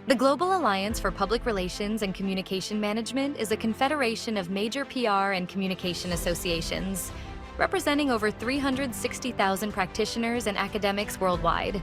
The Global Alliance for Public Relations and Communication Management is a confederation of major PR and communication associations, representing over 360,000 practitioners and academics worldwide.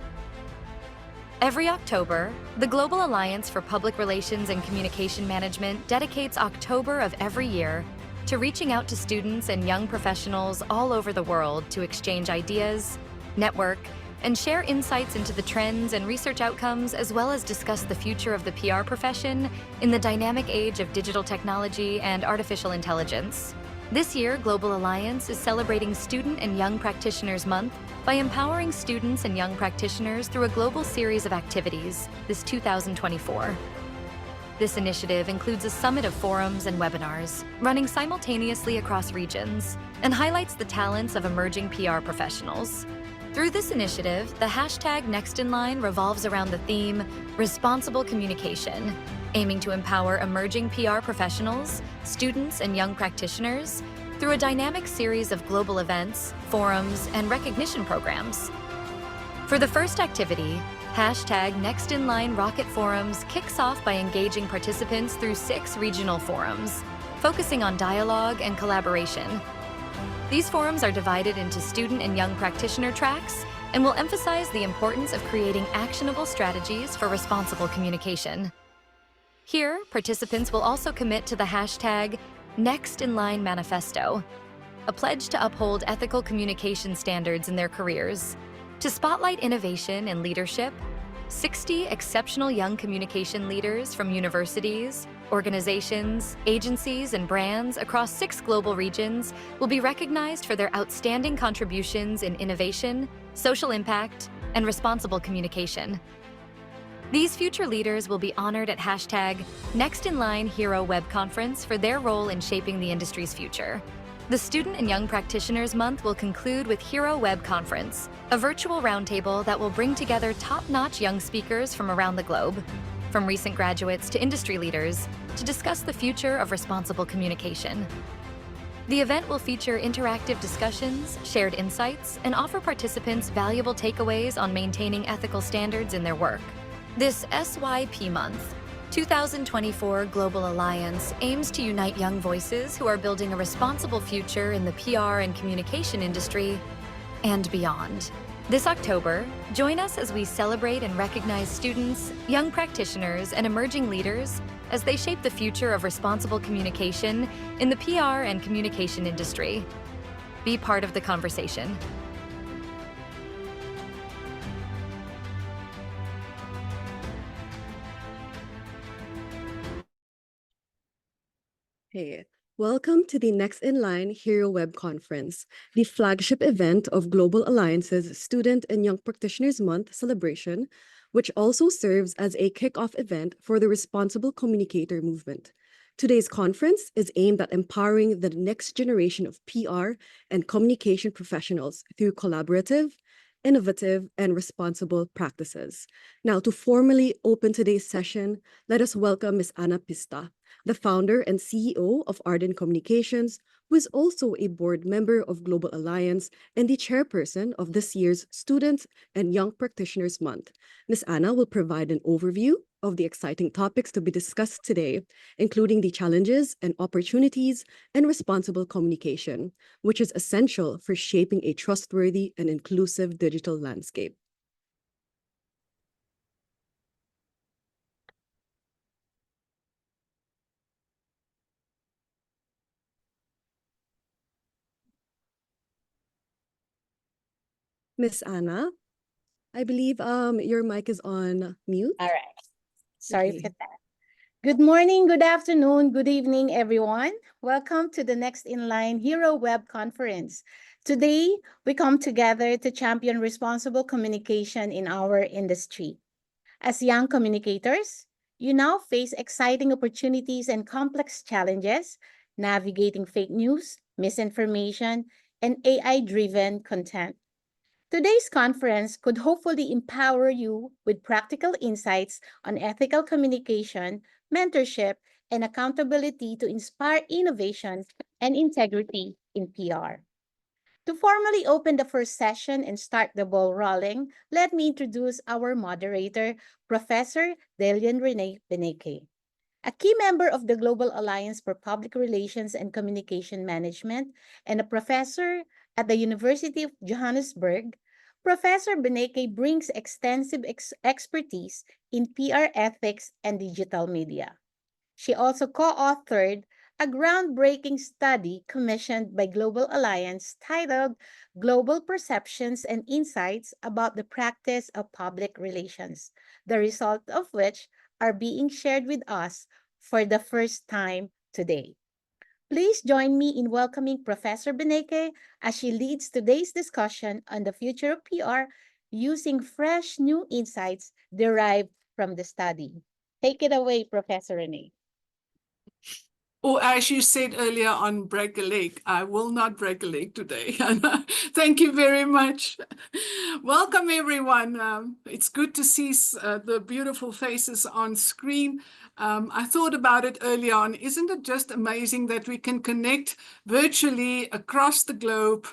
Every October, the Global Alliance for Public Relations and Communication Management dedicates October of every year to reaching out to students and young professionals all over the world to exchange ideas, network, and share insights into the trends and research outcomes, as well as discuss the future of the PR profession in the dynamic age of digital technology and artificial intelligence. This year, Global Alliance is celebrating Student and Young Practitioners Month by empowering students and young practitioners through a global series of activities this 2024. This initiative includes a summit of forums and webinars, running simultaneously across regions, and highlights the talents of emerging PR professionals. Through this initiative, the hashtag NextInLine revolves around the theme Responsible Communication, aiming to empower emerging PR professionals, students, and young practitioners through a dynamic series of global events, forums, and recognition programs. For the first activity, hashtag NextInLine Rocket Forums kicks off by engaging participants through 6 regional forums, focusing on dialogue and collaboration. These forums are divided into student and young practitioner tracks and will emphasize the importance of creating actionable strategies for responsible communication. Here, participants will also commit to the hashtag NextInLine Manifesto, a pledge to uphold ethical communication standards in their careers. To spotlight innovation and leadership, 60 exceptional young communication leaders from universities, organizations, agencies, and brands across 6 global regions will be recognized for their outstanding contributions in innovation, social impact, and responsible communication. These future leaders will be honored at hashtag NextInLine Hero Web Conference for their role in shaping the industry's future. The Student and Young Practitioners Month will conclude with Hero Web Conference, a virtual roundtable that will bring together top-notch young speakers from around the globe, from recent graduates to industry leaders, to discuss the future of responsible communication. The event will feature interactive discussions, shared insights, and offer participants valuable takeaways on maintaining ethical standards in their work. This SYP Month, 2024 Global Alliance aims to unite young voices who are building a responsible future in the PR and communication industry and beyond. This October, join us as we celebrate and recognize students, young practitioners, and emerging leaders as they shape the future of responsible communication in the PR and communication industry. Be part of the conversation. Hey, welcome to the NextInLine Hero Web Conference, the flagship event of Global Alliance's Student and Young Practitioners Month celebration, which also serves as a kickoff event for the Responsible Communicator movement. Today's conference is aimed at empowering the next generation of PR and communication professionals through collaborative, innovative, and responsible practices. Now, to formally open today's session, let us welcome Ms. Ana Pista, the founder and CEO of Arden Communications, who is also a board member of Global Alliance and the chairperson of this year's Students and Young Practitioners Month. Ms. Ana will provide an overview of the exciting topics to be discussed today, including the challenges and opportunities in responsible communication, which is essential for shaping a trustworthy and inclusive digital landscape. Miss Ana, I believe your mic is on mute. All right. Sorry for that. Good morning, good afternoon, good evening, everyone. Welcome to the NextInLine Hero Web Conference. Today, we come together to champion responsible communication in our industry. As young communicators, you now face exciting opportunities and complex challenges, navigating fake news, misinformation, and AI-driven content. Today's conference could hopefully empower you with practical insights on ethical communication, mentorship, and accountability to inspire innovation and integrity in PR. To formally open the first session and start the ball rolling, let me introduce our moderator, Professor Dalien Rene Benecke. A key member of the Global Alliance for Public Relations and Communication Management and a professor at the University of Johannesburg, Professor Benecke brings extensive expertise in PR ethics and digital media. She also co-authored a groundbreaking study commissioned by Global Alliance titled Global Perceptions and Insights about the Practice of Public Relations, the result of which are being shared with us for the first time today. Please join me in welcoming Professor Benecke as she leads today's discussion on the future of PR using fresh new insights derived from the study. Take it away, Professor Rene. Or as you said earlier on, break a leg. I will not break a leg today. Thank you very much. Welcome, everyone. It's good to see the beautiful faces on screen. I thought about it early on. Isn't it just amazing that we can connect virtually across the globe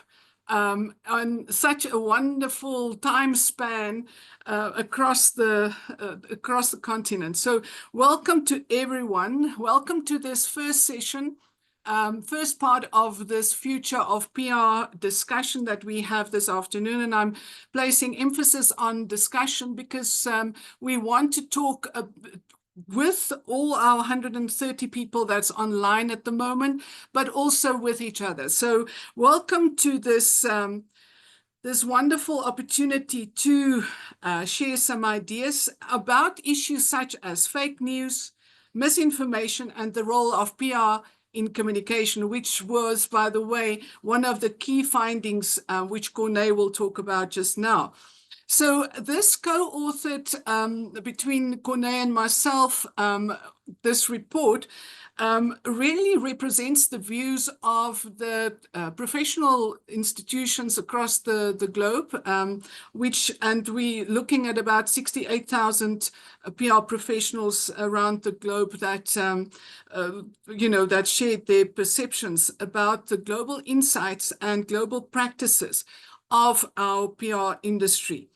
on such a wonderful time span across the continent. So welcome to everyone. Welcome to this first session, first part of this future of PR discussion that we have this afternoon. And I'm placing emphasis on discussion because we want to talk with all our 130 people that's online at the moment, but also with each other. So welcome to this this wonderful opportunity to share some ideas about issues such as fake news, misinformation, and the role of PR in communication, which was, by the way, one of the key findings which Corné will talk about just now. So this co-authored between Corné and myself, this report really represents the views of the professional institutions across the globe, and we're looking at about 68,000 PR professionals around the globe that, that shared their perceptions about the global insights and global practices of our PR industry.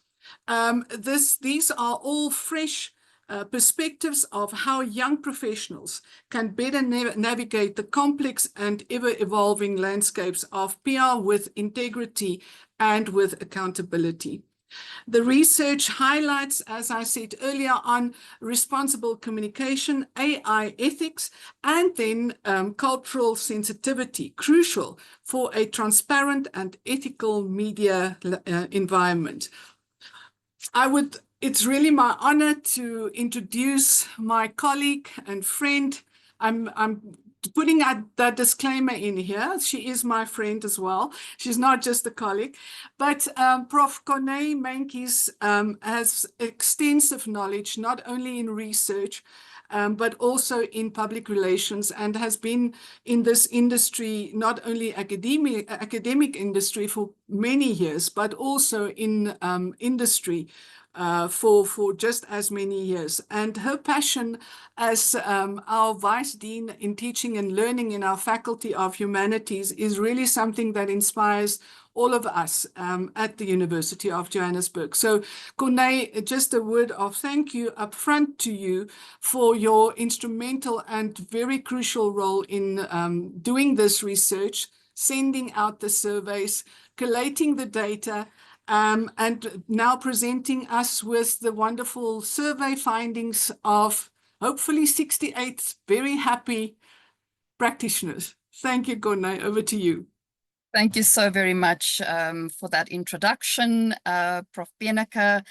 These are all fresh perspectives of how young professionals can better navigate the complex and ever-evolving landscapes of PR with integrity and with accountability. The research highlights, as I said earlier, on responsible communication, AI ethics, and then cultural sensitivity, crucial for a transparent and ethical media environment. It's really my honor to introduce my colleague and friend. I'm putting that disclaimer in here. She is my friend as well. She's not just a colleague. But Prof. Corné Meintjes has extensive knowledge, not only in research, but also in public relations, and has been in this industry, not only academic industry for many years, but also in industry for just as many years. And her passion as our Vice Dean in Teaching and Learning in our Faculty of Humanities is really something that inspires all of us at the University of Johannesburg. So Corné, just a word of thank you up front to you for your instrumental and very crucial role in doing this research, sending out the surveys, collating the data, and now presenting us with the wonderful survey findings of hopefully 68 very happy practitioners. Thank you, Corné. Over to you. Thank you so very much for that introduction, Prof. Benecke.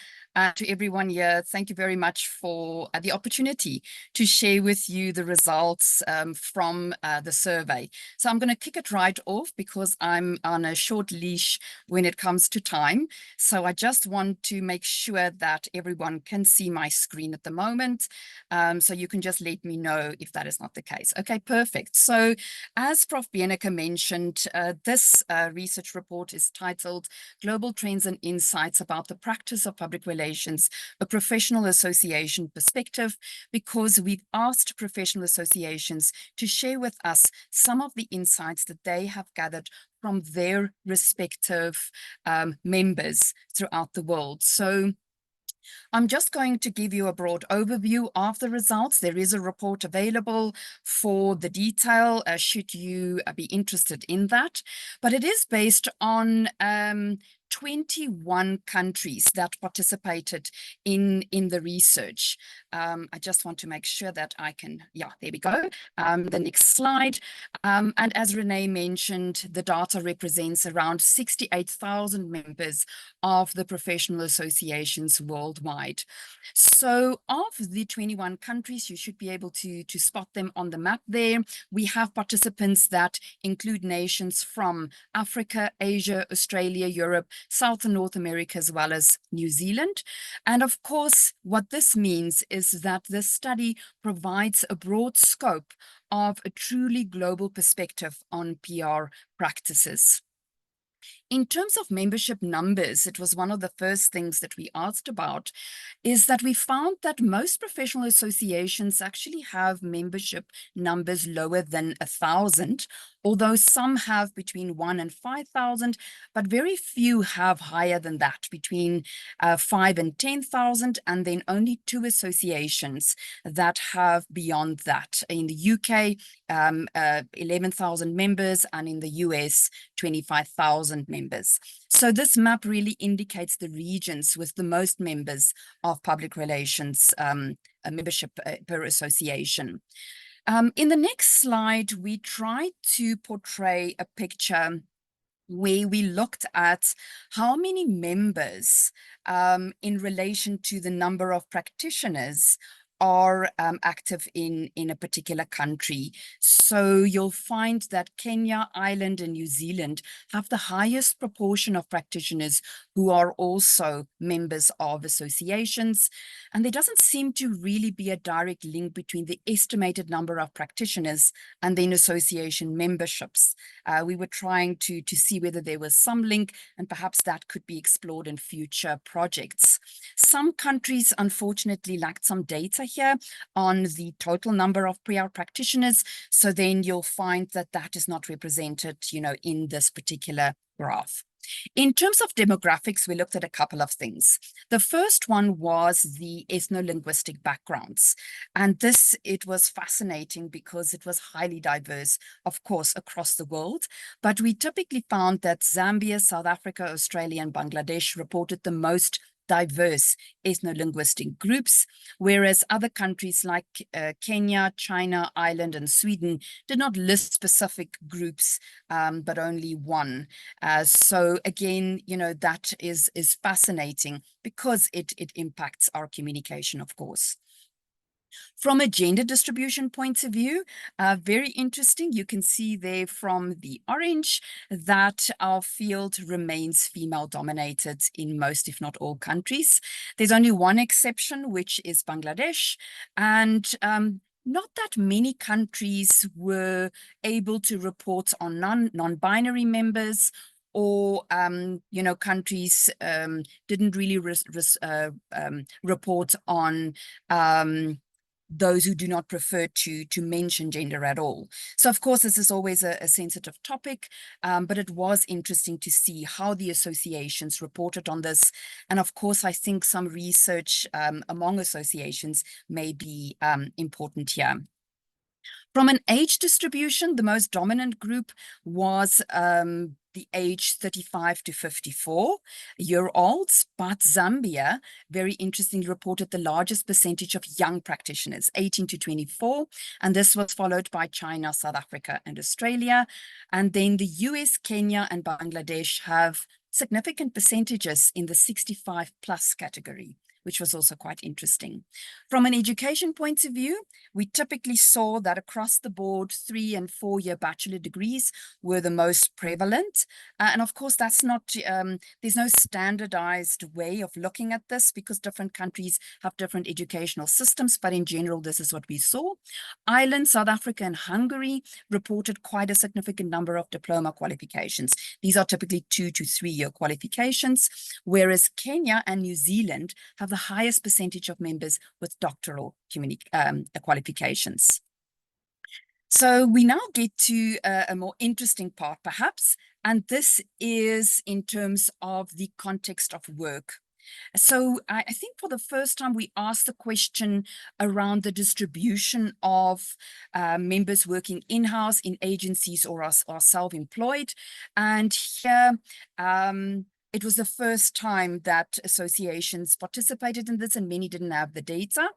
To everyone here, thank you very much for the opportunity to share with you the results from the survey. So I'm going to kick it right off because I'm on a short leash when it comes to time. So I just want to make sure that everyone can see my screen at the moment. So you can just let me know if that is not the case. Okay, perfect. So as Prof. Benecke mentioned, this research report is titled Global Trends and Insights about the Practice of Public Relations Relations, a professional association perspective, because we've asked professional associations to share with us some of the insights that they have gathered from their respective members throughout the world. So I'm just going to give you a broad overview of the results. There is a report available for the detail, should you be interested in that. But it is based on 21 countries that participated in the research. I just want to make sure that I can, yeah, there we go. The next slide. And as Rene mentioned, the data represents around 68,000 members of the professional associations worldwide. So of the 21 countries, you should be able to spot them on the map there. We have participants that include nations from Africa, Asia, Australia, Europe, South and North America, as well as New Zealand. And of course, what this means is that this study provides a broad scope of a truly global perspective on PR practices. In terms of membership numbers, it was one of the first things that we asked about, is that we found that most professional associations actually have membership numbers lower than 1,000, although some have between 1,000 and 5,000, but very few have higher than that, between 5,000 and 10,000, and then only 2 associations that have beyond that. In the UK, 11,000 members, and in the US, 25,000 members. So this map really indicates the regions with the most members of public relations membership per association. In the next slide, we tried to portray a picture where we looked at how many members in relation to the number of practitioners are active in a particular country. So you'll find that Kenya, Ireland, and New Zealand have the highest proportion of practitioners who are also members of associations. And there doesn't seem to really be a direct link between the estimated number of practitioners and then association memberships. We were trying to see whether there was some link, and perhaps that could be explored in future projects. Some countries, unfortunately, lacked some data here on the total number of PR practitioners. So then you'll find that that is not represented, in this particular graph. In terms of demographics, we looked at a couple of things. The first one was the ethno-linguistic backgrounds. And it was fascinating because it was highly diverse, of course, across the world. But we typically found that Zambia, South Africa, Australia, and Bangladesh reported the most diverse ethno-linguistic groups, whereas other countries like Kenya, China, Ireland, and Sweden did not list specific groups, but only one. So again, that is fascinating because it impacts our communication, of course. From a gender distribution point of view, very interesting. You can see there from the orange that our field remains female dominated in most, if not all, countries. There's only one exception, which is Bangladesh. And not that many countries were able to report on non-binary members, or, countries didn't really report on those who do not prefer to mention gender at all. So of course, this is always a sensitive topic, but it was interesting to see how the associations reported on this. And of course, I think some research among associations may be important here. From an age distribution, the most dominant group was the age 35 to 54-year-olds, but Zambia, very interestingly, reported the largest percentage of young practitioners, 18 to 24, and this was followed by China, South Africa, and Australia. And then the US, Kenya, and Bangladesh have significant percentages in the 65 plus category, which was also quite interesting. From an education point of view, we typically saw that across the board, 3- and 4-year bachelor degrees were the most prevalent. And of course, that's not, there's no standardized way of looking at this because different countries have different educational systems, but in general, this is what we saw. Ireland, South Africa, and Hungary reported quite a significant number of diploma qualifications. These are typically 2- to 3-year qualifications, whereas Kenya and New Zealand have the highest percentage of members with doctoral qualifications. So we now get to a more interesting part, perhaps, and this is in terms of the context of work. So I think for the first time, we asked the question around the distribution of members working in-house, in agencies, or are self-employed. And here, it was the first time that associations participated in this, and many didn't have the data.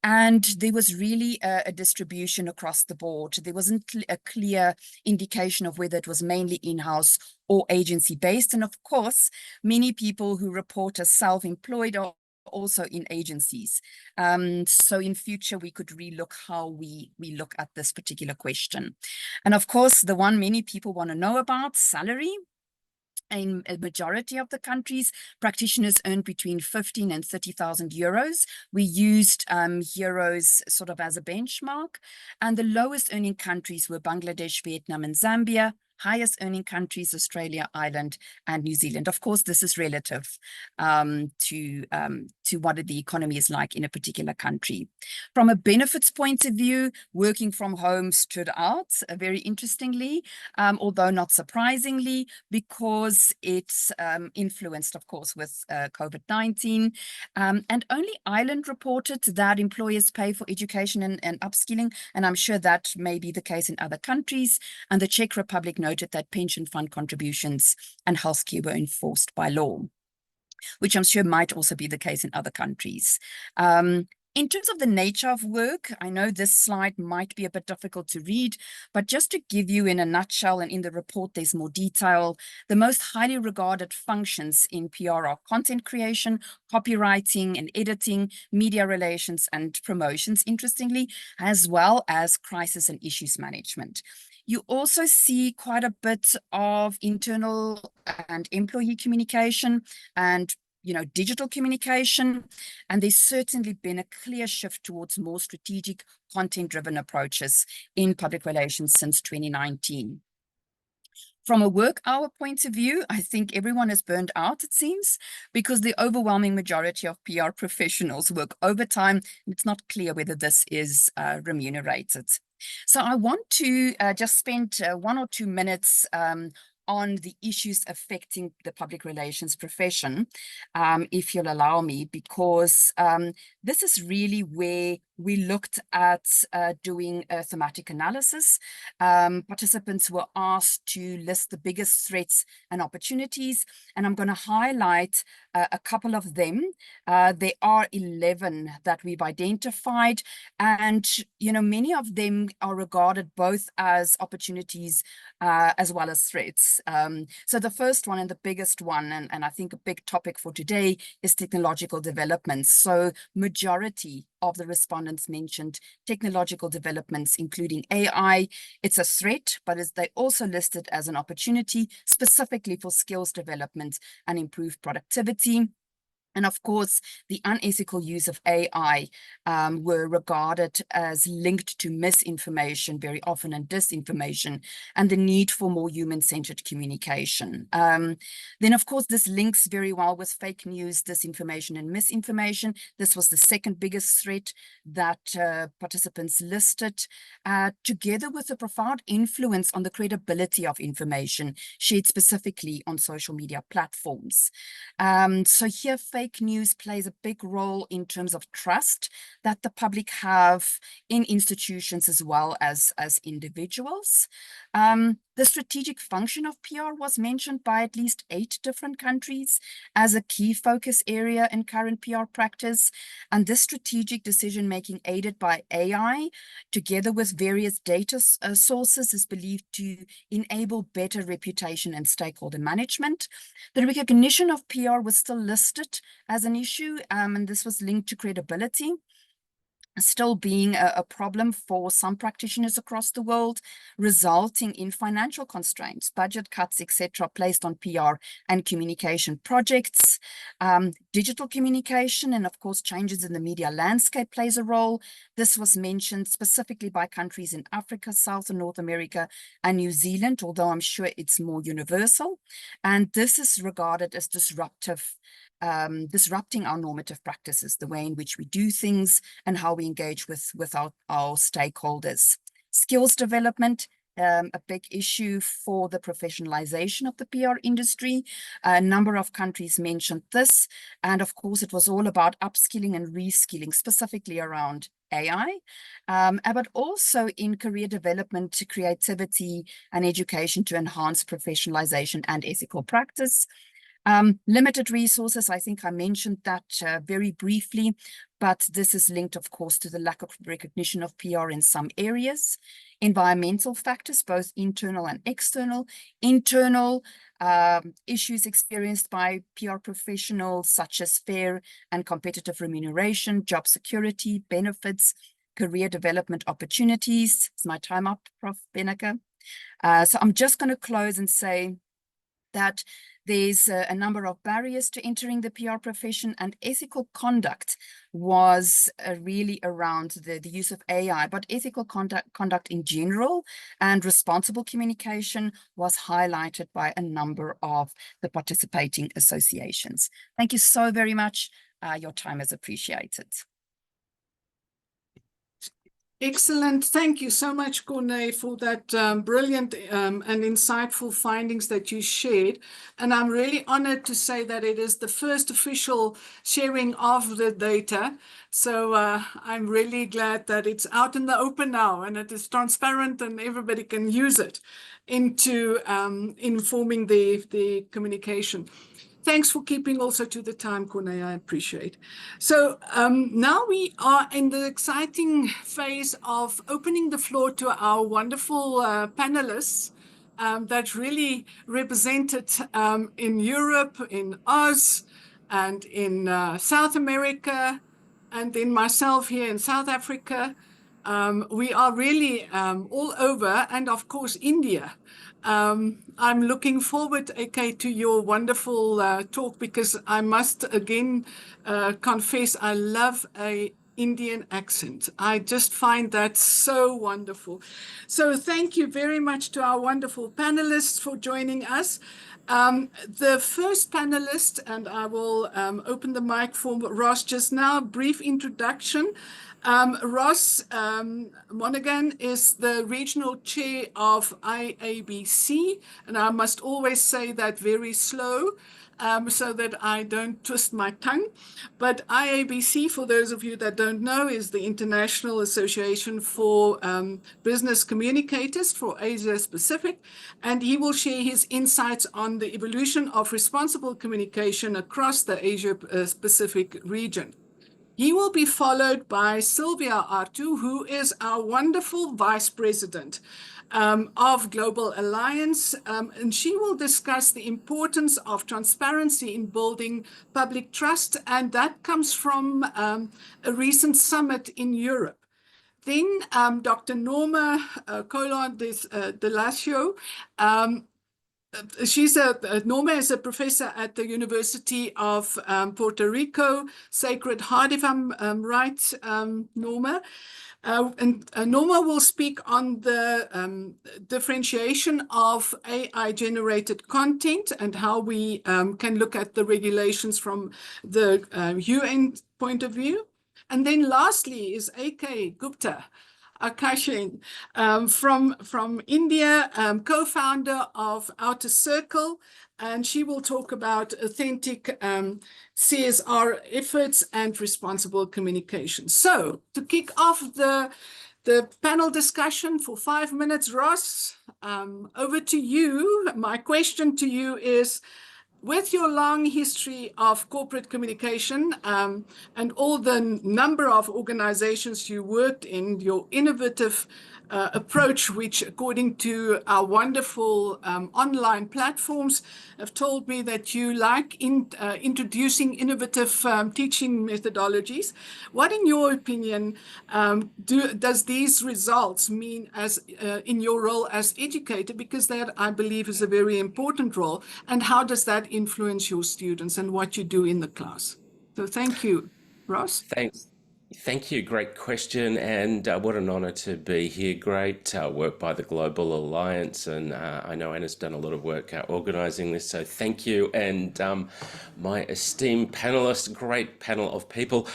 And there was really a distribution across the board. There wasn't a clear indication of whether it was mainly in-house or agency-based. And of course, many people who report as self-employed are also in agencies. So in future, we could relook how we look at this particular question. And of course, the one many people want to know about, salary. In a majority of the countries, practitioners earn between 15 and 30,000 euros. We used euros sort of as a benchmark, and the lowest earning countries were Bangladesh, Vietnam, and Zambia. Highest earning countries, Australia, Ireland, and New Zealand. Of course, this is relative to what the economy is like in a particular country. From a benefits point of view, working from home stood out very interestingly, although not surprisingly, because it's influenced, of course, with COVID-19. And only Ireland reported that employers pay for education and upskilling, and I'm sure that may be the case in other countries. And the Czech Republic noted that pension fund contributions and healthcare were enforced by law, which I'm sure might also be the case in other countries. In terms of the nature of work, I know this slide might be a bit difficult to read, but just to give you in a nutshell, and in the report there's more detail, the most highly regarded functions in PR are content creation, copywriting and editing, media relations and promotions, interestingly, as well as crisis and issues management. You also see quite a bit of internal and employee communication and digital communication, and there's certainly been a clear shift towards more strategic content-driven approaches in public relations since 2019. From a work hour point of view, I think everyone is burned out, it seems, because the overwhelming majority of PR professionals work overtime, and it's not clear whether this is remunerated. So I want to just spend 1 or 2 minutes on the issues affecting the public relations profession, if you'll allow me, because this is really where we looked at doing a thematic analysis. Participants were asked to list the biggest threats and opportunities, and I'm going to highlight a couple of them. There are 11 that we've identified, and many of them are regarded both as opportunities as well as threats. So the first one and the biggest one, and I think a big topic for today, is technological developments. So majority of the respondents mentioned technological developments, including AI. It's a threat, but they also listed as an opportunity, specifically for skills development and improved productivity. And of course, the unethical use of AI were regarded as linked to misinformation very often and disinformation, and the need for more human-centered communication. Then, of course, this links very well with fake news, disinformation, and misinformation. This was the second biggest threat that participants listed, together with a profound influence on the credibility of information shared specifically on social media platforms. So here, fake news plays a big role in terms of trust that the public have in institutions as well as individuals. The strategic function of PR was mentioned by at least 8 different countries as a key focus area in current PR practice. And this strategic decision-making aided by AI, together with various data sources, is believed to enable better reputation and stakeholder management. The recognition of PR was still listed as an issue, and this was linked to credibility still being a problem for some practitioners across the world, resulting in financial constraints, budget cuts, etc., placed on PR and communication projects. Digital communication and, of course, changes in the media landscape plays a role. This was mentioned specifically by countries in Africa, South and North America, and New Zealand, although I'm sure it's more universal. And this is regarded as disrupting our normative practices, the way in which we do things and how we engage with our stakeholders. Skills development, a big issue for the professionalization of the PR industry. A number of countries mentioned this. And of course, it was all about upskilling and reskilling, specifically around AI, but also in career development, creativity and education to enhance professionalization and ethical practice. Limited resources, I think I mentioned that very briefly, but this is linked, of course, to the lack of recognition of PR in some areas. Environmental factors, both internal and external. Internal issues experienced by PR professionals, such as fair and competitive remuneration, job security, benefits, career development opportunities. Is my time up, Prof. Benecke? So I'm just going to close and say that there's a number of barriers to entering the PR profession, and ethical conduct was really around the use of AI, but ethical conduct in general and responsible communication was highlighted by a number of the participating associations. Thank you so very much. Your time is appreciated. Excellent. Thank you so much, Corné, for that brilliant and insightful findings that you shared. And I'm really honored to say that it is the first official sharing of the data. So I'm really glad that it's out in the open now and it is transparent and everybody can use it into informing the communication. Thanks for keeping also to the time, Corné. I appreciate. So now we are in the exciting phase of opening the floor to our wonderful panelists that really represented in Europe, in Oz, and in South America, and in myself here in South Africa. We are really all over, and of course, India. I'm looking forward, AK, to your wonderful talk, because I must again confess I love an Indian accent. I just find that so wonderful. So thank you very much to our wonderful panelists for joining us. The first panelist, and I will open the mic for Ross just now, brief introduction. Ross Managhan is the regional chair of IABC, and I must always say that very slow so that I don't twist my tongue. But IABC, for those of you that don't know, is the International Association for Business Communicators for Asia Pacific, and he will share his insights on the evolution of responsible communication across the Asia Pacific region. He will be followed by Silvia Arto, who is our wonderful Vice President of Global Alliance, and she will discuss the importance of transparency in building public trust, and that comes from a recent summit in Europe. Then Dr. Norma Colón Daleccio. Norma is a professor at the University of Puerto Rico, Sacred Heart, if I'm right, Norma. And Norma will speak on the differentiation of AI-generated content and how we can look at the regulations from the UN point of view. And then lastly is AK Gupta, Aakanksha from India, co-founder of Outer Circle, and she will talk about authentic CSR efforts and responsible communication. So to kick off the panel discussion for 5 minutes, Ross, over to you. My question to you is, with your long history of corporate communication and all the number of organizations you worked in, your innovative approach, which according to our wonderful online platforms have told me that you like introducing innovative teaching methodologies. What, in your opinion, does these results mean as in your role as educator? Because that, I believe, is a very important role. And how does that influence your students and what you do in the class? So thank you, Ross. Thanks. Thank you. Great question. And what an honor to be here. Great work by the Global Alliance. And I know Anna's done a lot of work organizing this. So thank you. And my esteemed panelists, great panel of people.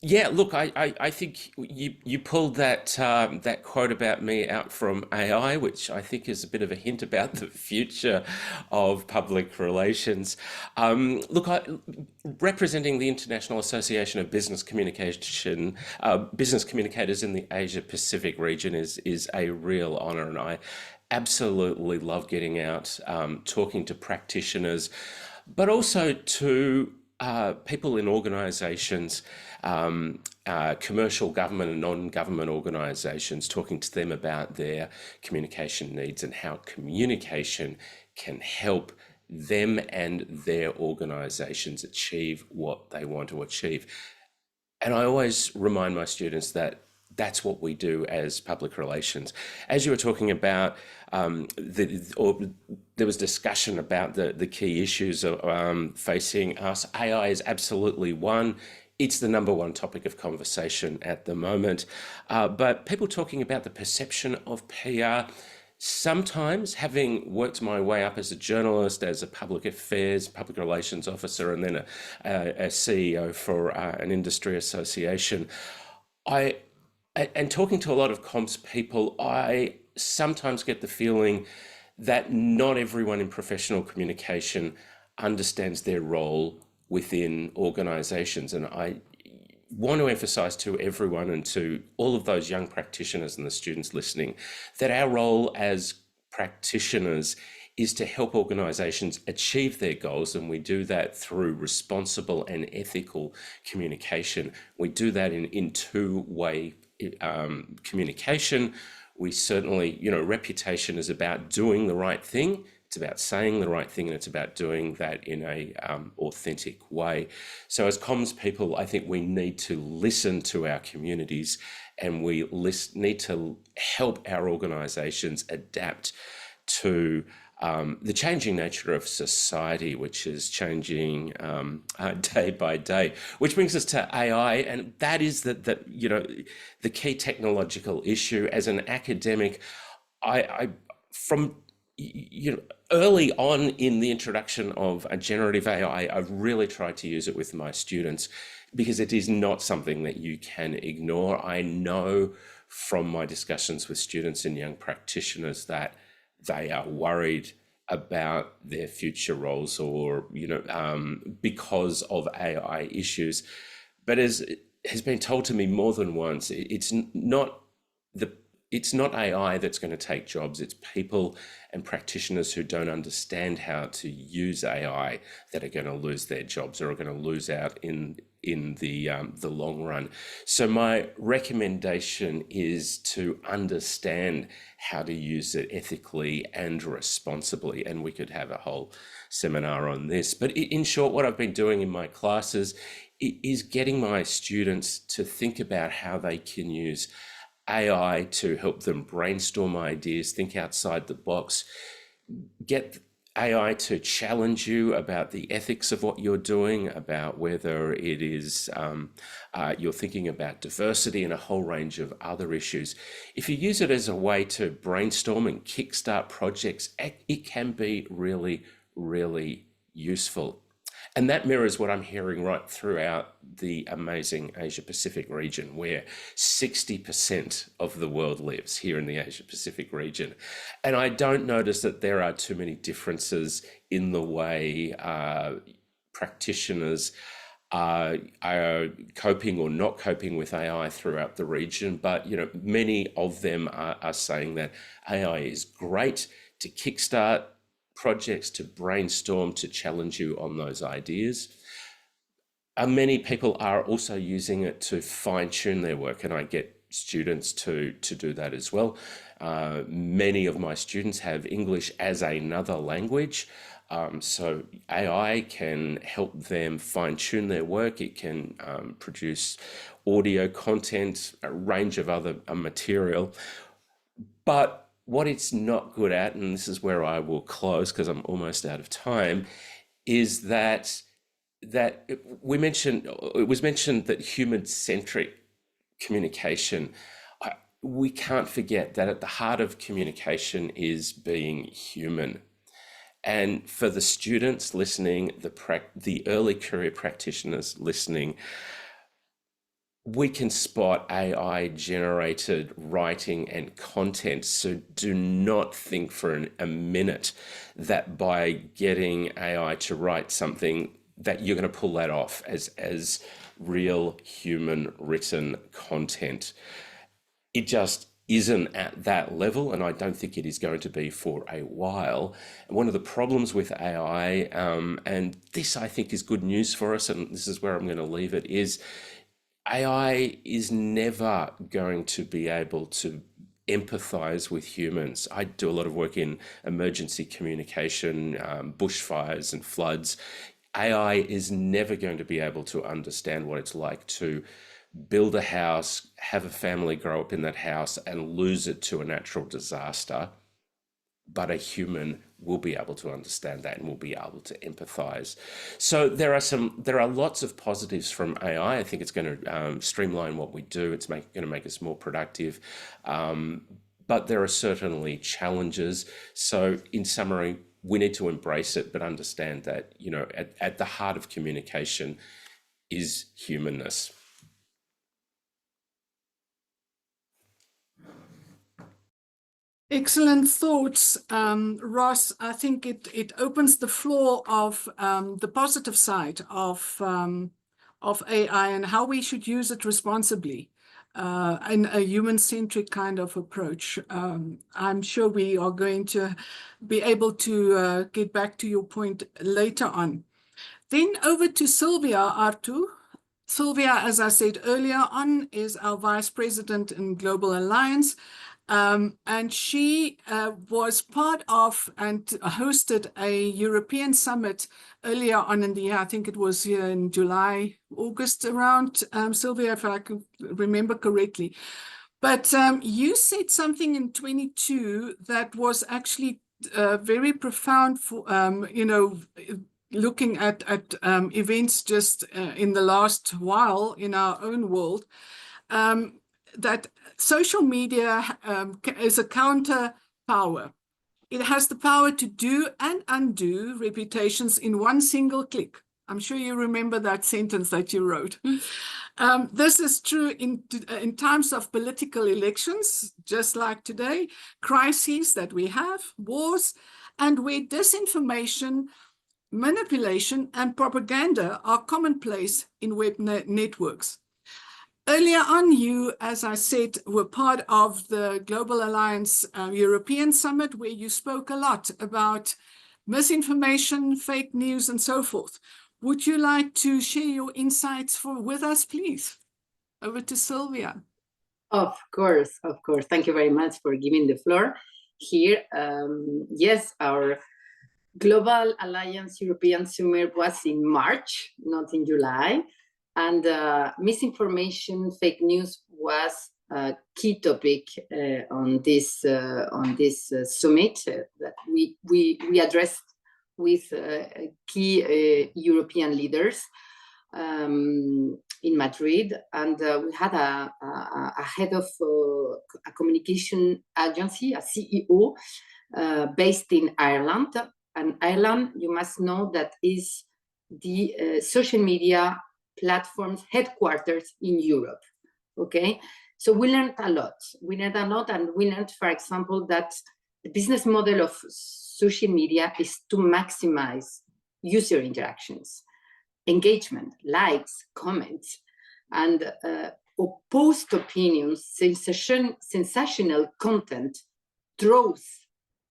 Yeah, look, I think you pulled that that quote about me out from AI, which I think is a bit of a hint about the future of public relations. Look, representing the International Association of Business Communication, business communicators in the Asia Pacific region is a honor, and I absolutely love getting out, talking to practitioners, but also to people in organizations, commercial, government and non-government organizations, talking to them about their communication needs and how communication can help them and their organizations achieve what they want to achieve. And I always remind my students that that's what we do as public relations. As you were talking about, there was discussion about the key issues facing us. AI is absolutely one. It's the number one topic of conversation at the moment. But people talking about the perception of PR, sometimes, having worked my way up as a journalist, as a public affairs, public relations officer, and then a CEO for an industry association, and talking to a lot of comms people, I sometimes get the feeling that not everyone in professional communication understands their role within organizations. And I want to emphasize to everyone and to all of those young practitioners and the students listening that our role as practitioners is to help organizations achieve their goals, and we do that through responsible and ethical communication. We do that in two-way communication. We certainly, reputation is about doing the right thing. It's about saying the right thing, and it's about doing that in a authentic way. So as comms people, I think we need to listen to our communities, and we need to help our organizations adapt to the changing nature of society, which is changing day by day. Which brings us to AI, and that is the key technological issue. As an academic, I from early on in the introduction of a generative AI, I've really tried to use it with my students because it is not something that you can ignore. I know from my discussions with students and young practitioners that they are worried about their future roles or, because of AI issues. But as has been told to me more than once, it's not AI that's going to take jobs. It's people and practitioners who don't understand how to use AI that are going to lose their jobs or are going to lose out in the long run. So my recommendation is to understand how to use it ethically and responsibly. And we could have a whole seminar on this. But in short, what I've been doing in my classes is getting my students to think about how they can use AI to help them brainstorm ideas, think outside the box, get AI to challenge you about the ethics of what you're doing, about whether it is you're thinking about diversity and a whole range of other issues. If you use it as a way to brainstorm and kickstart projects, it can be really, really useful. And that mirrors what I'm hearing right throughout the amazing Asia Pacific region, where 60% of the world lives here in the Asia Pacific region. And I don't notice that there are too many differences in the way practitioners are coping or not coping with AI throughout the region, but many of them are saying that AI is great to kickstart projects, to brainstorm, to challenge you on those ideas. Many people are also using it to fine-tune their work, and I get students to do that as well. Many of my students have English as another language. So AI can help them fine-tune their work. It can produce audio content, a range of other material. But what it's not good at, and this is where I will close because I'm almost out of time, is that it was mentioned that human-centric communication. We can't forget that at the heart of communication is being human. And for the students listening, the early career practitioners listening, we can spot AI generated writing and content. So do not think for a minute that by getting AI to write something that you're going to pull that off as real human written content. It just isn't at that level, and I don't think it is going to be for a while. And one of the problems with AI, and this I think is good news for us, and this is where I'm going to leave it, is AI is never going to be able to empathize with humans. I do a lot of work in emergency communication, bushfires and floods. AI is never going to be able to understand what it's like to build a house, have a family grow up in that house and lose it to a natural disaster. But a human will be able to understand that and will be able to empathize. So there are lots of positives from AI. I think it's going to streamline what we do. It's going to make us more productive. But there are certainly challenges. So in summary, we need to embrace it, but understand that, at the heart of communication is humanness. Excellent thoughts, Ross. I think it opens the floor of the positive side of AI and how we should use it responsibly in a human-centric kind of approach. I'm sure we are going to be able to get back to your point later on. Then over to Silvia, Arto. Silvia, as I said earlier on, is our Vice President in Global Alliance. And she was part of and hosted a European summit earlier on in the year. I think it was here in July, August around, Silvia, if I can remember correctly. But you said something in 22 that was actually very profound for, looking at events just in the last while in our own world, that social media is a counter power. It has the power to do and undo reputations in one single click. I'm sure you remember that sentence that you wrote. This is true in times of political elections, just like today, crises that we have, wars, and where disinformation, manipulation, and propaganda are commonplace in web networks. Earlier on, you, as I said, were part of the Global Alliance European Summit, where you spoke a lot about misinformation, fake news, and so forth. Would you like to share your insights with us, please? Over to Silvia. Of course. Thank you very much for giving the floor here. Yes, our Global Alliance European Summit was in March, not in July. And misinformation, fake news was a key topic on this summit that we addressed with key European leaders in Madrid. And we had a head of a communication agency, a CEO, based in Ireland. And Ireland, you must know, that is the social media platforms headquarters in Europe. Okay, so we learned a lot. And we learned, for example, that the business model of social media is to maximize user interactions. engagement, likes, comments, and opposed opinions, sensational content draws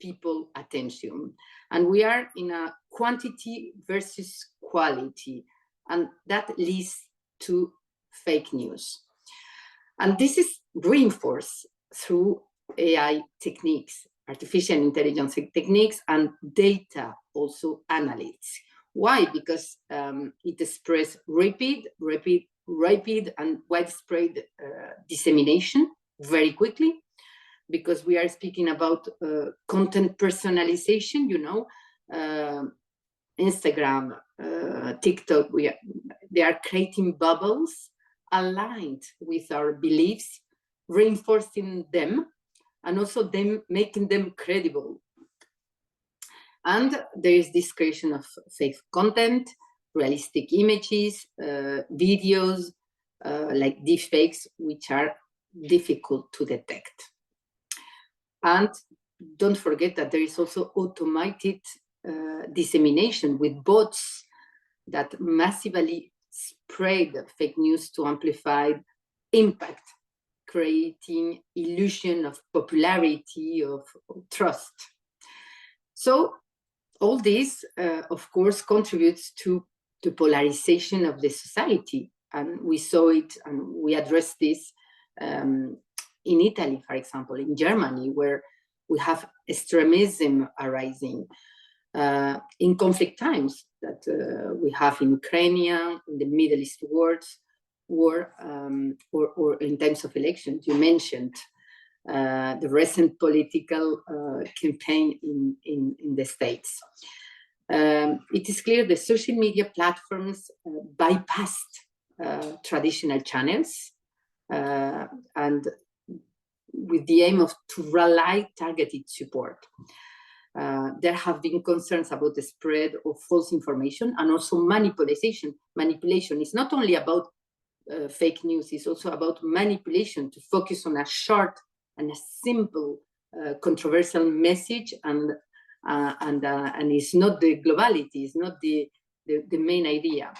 people attention. And we are in a quantity versus quality, and that leads to fake news. And this is reinforced through AI techniques, artificial intelligence techniques, and data also analytics. Why? Because it spreads rapid and widespread dissemination very quickly, because we are speaking about content personalization, you know, Instagram, TikTok, they are creating bubbles aligned with our beliefs, reinforcing them, and also them making them credible. And there is this creation of fake content, realistic images, videos, like deepfakes, which are difficult to detect. And don't forget that there is also automated dissemination with bots that massively spread fake news to amplify impact, creating illusion of popularity, of trust. So all this, of course, contributes to the polarization of the society. And we saw it, and we addressed this in Italy, for example, in Germany, where we have extremism arising in conflict times that we have in Ukraine, in the Middle East war, or in times of elections. You mentioned the recent political campaign in the States. It is clear the social media platforms bypassed traditional channels and with the aim of to rely targeted support. There have been concerns about the spread of false information and also manipulation. Manipulation is not only about fake news, it's also about manipulation to focus on a short and a simple controversial message, and it's not the globality, it's not the main idea.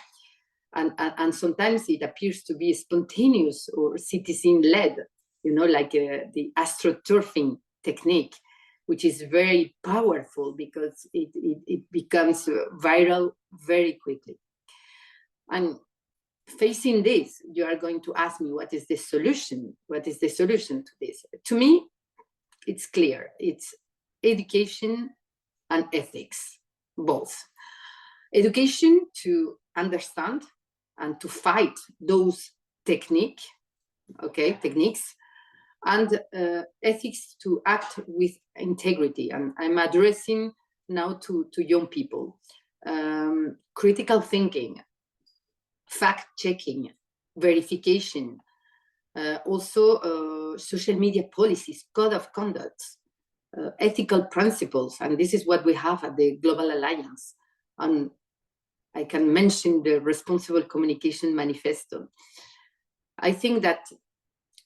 And sometimes it appears to be spontaneous or citizen-led, you know, like the astroturfing technique, which is very powerful because it becomes viral very quickly. And facing this, you are going to ask me, what is the solution? What is the solution to this? To me, it's clear. It's education and ethics, both. Education to understand and to fight those techniques, and ethics to act with integrity. And I'm addressing now to young people. Critical thinking, fact-checking, verification, also social media policies, code of conduct, ethical principles, and this is what we have at the Global Alliance. And I can mention the Responsible Communication Manifesto. I think that,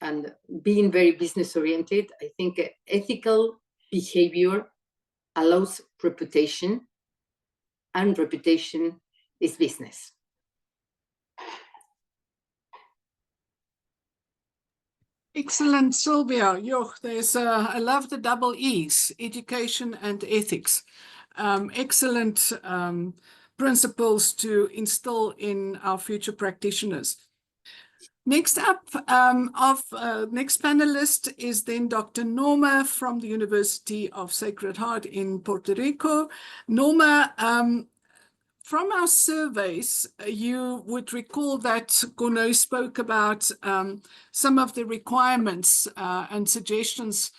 and being very business-oriented, I think ethical behavior allows reputation, and reputation is business. Excellent, Silvia. I love the double E's, education and ethics. Excellent principles to instill in our future practitioners. Next up, next panelist is then Dr. Norma from the University of Sacred Heart in Puerto Rico. Norma, from our surveys, you would recall that Corné spoke about some of the requirements and suggestions,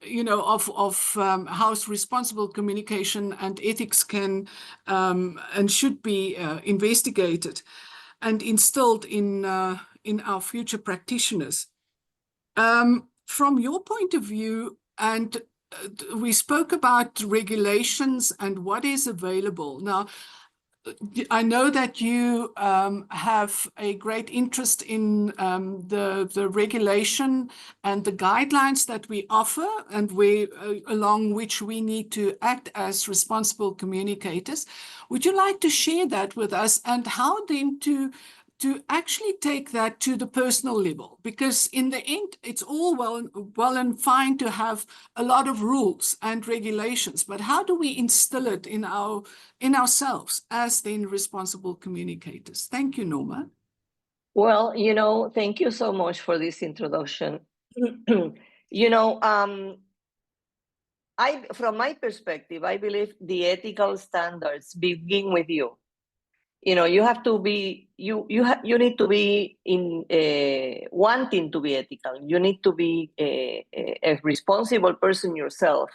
you know, of how responsible communication and ethics can and should be investigated and instilled in our future practitioners. From your point of view, and we spoke about regulations and what is available. Now, I know that you have a great interest in the regulation and the guidelines that we offer, and along which we need to act as responsible communicators. Would you like to share that with us, and how then to actually take that to the personal level? Because in the end, it's all well and fine to have a lot of rules and regulations, but how do we instill it in ourselves as then responsible communicators? Thank you, Norma. Well, thank you so much for this introduction. From my perspective, I believe the ethical standards begin with you. You have to be, you need to be wanting to be ethical. You need to be a responsible person yourself,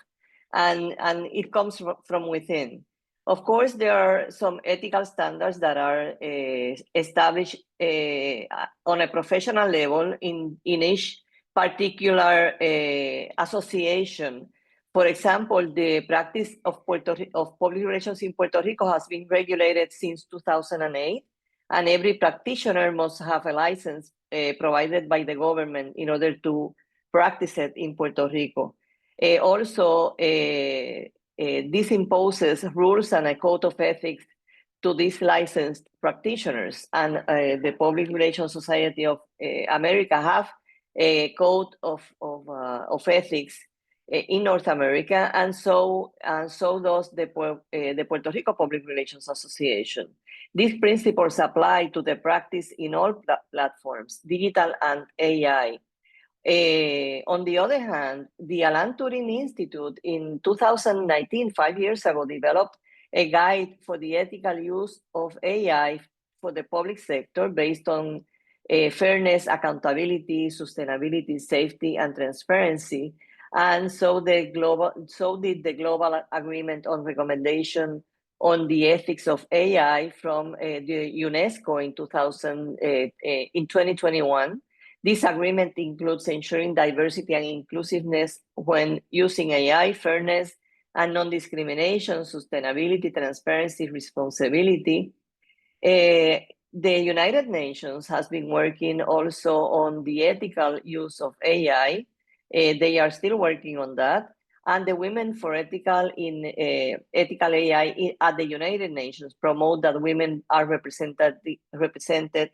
and it comes from within. Of course, there are some ethical standards that are established on a professional level in each particular association. For example, the practice of public relations in Puerto Rico has been regulated since 2008, and every practitioner must have a license provided by the government in order to practice it in Puerto Rico. Also, this imposes rules and a code of ethics to these licensed practitioners, and the Public Relations Society of America have a code of ethics in North America, and so does the Puerto Rico Public Relations Association. These principles apply to the practice in all platforms, digital and AI. On the other hand, the Alan Turing Institute in 2019, 5 years ago, developed a guide for the ethical use of AI for the public sector based on fairness, accountability, sustainability, safety, and transparency. And so did the Global Agreement on Recommendation on the Ethics of AI from the UNESCO in 2021. This agreement includes ensuring diversity and inclusiveness when using AI, fairness and non-discrimination, sustainability, transparency, responsibility. The United Nations has been working also on the ethical use of AI. They are still working on that. And the Women for Ethical AI at the United Nations promote that women are represented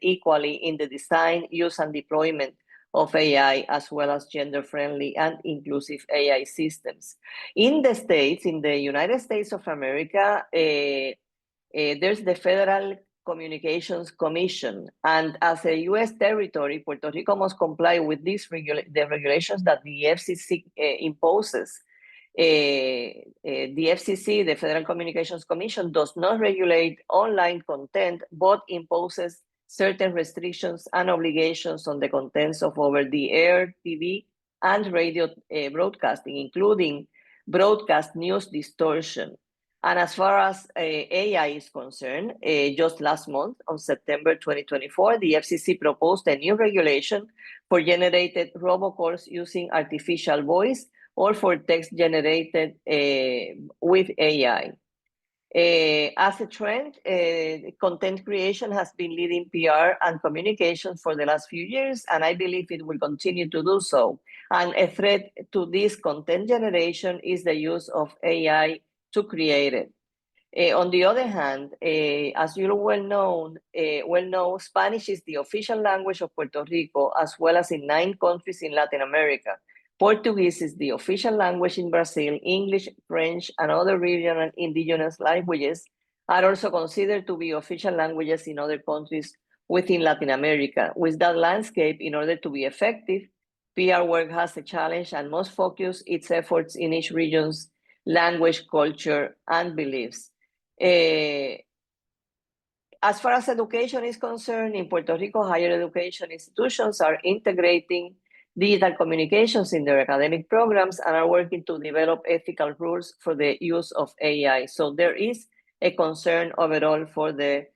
equally in the design, use, and deployment of AI, as well as gender-friendly and inclusive AI systems. In the States, in the United States of America, there's the Federal Communications Commission, and as a U.S. territory, Puerto Rico must comply with the regulations that the FCC imposes. The FCC, the Federal Communications Commission, does not regulate online content, but imposes certain restrictions and obligations on the contents of over-the-air TV and radio broadcasting, including broadcast news distortion. And as far as AI is concerned, just last month, on September 2024, the FCC proposed a new regulation for generated robocalls using artificial voice or for text generated with AI. As a trend, content creation has been leading PR and communication for the last few years, and I believe it will continue to do so. And a threat to this content generation is the use of AI to create it. On the other hand, as you well know, Spanish is the official language of Puerto Rico, as well as in 9 countries in Latin America. Portuguese is the official language in Brazil. English, French, and other regional indigenous languages are also considered to be official languages in other countries within Latin America. With that landscape, in order to be effective, PR work has a challenge and must focus its efforts in each region's language, culture, and beliefs. As far as education is concerned, in Puerto Rico, higher education institutions are integrating digital communications in their academic programs and are working to develop ethical rules for the use of AI. So there is a concern overall for the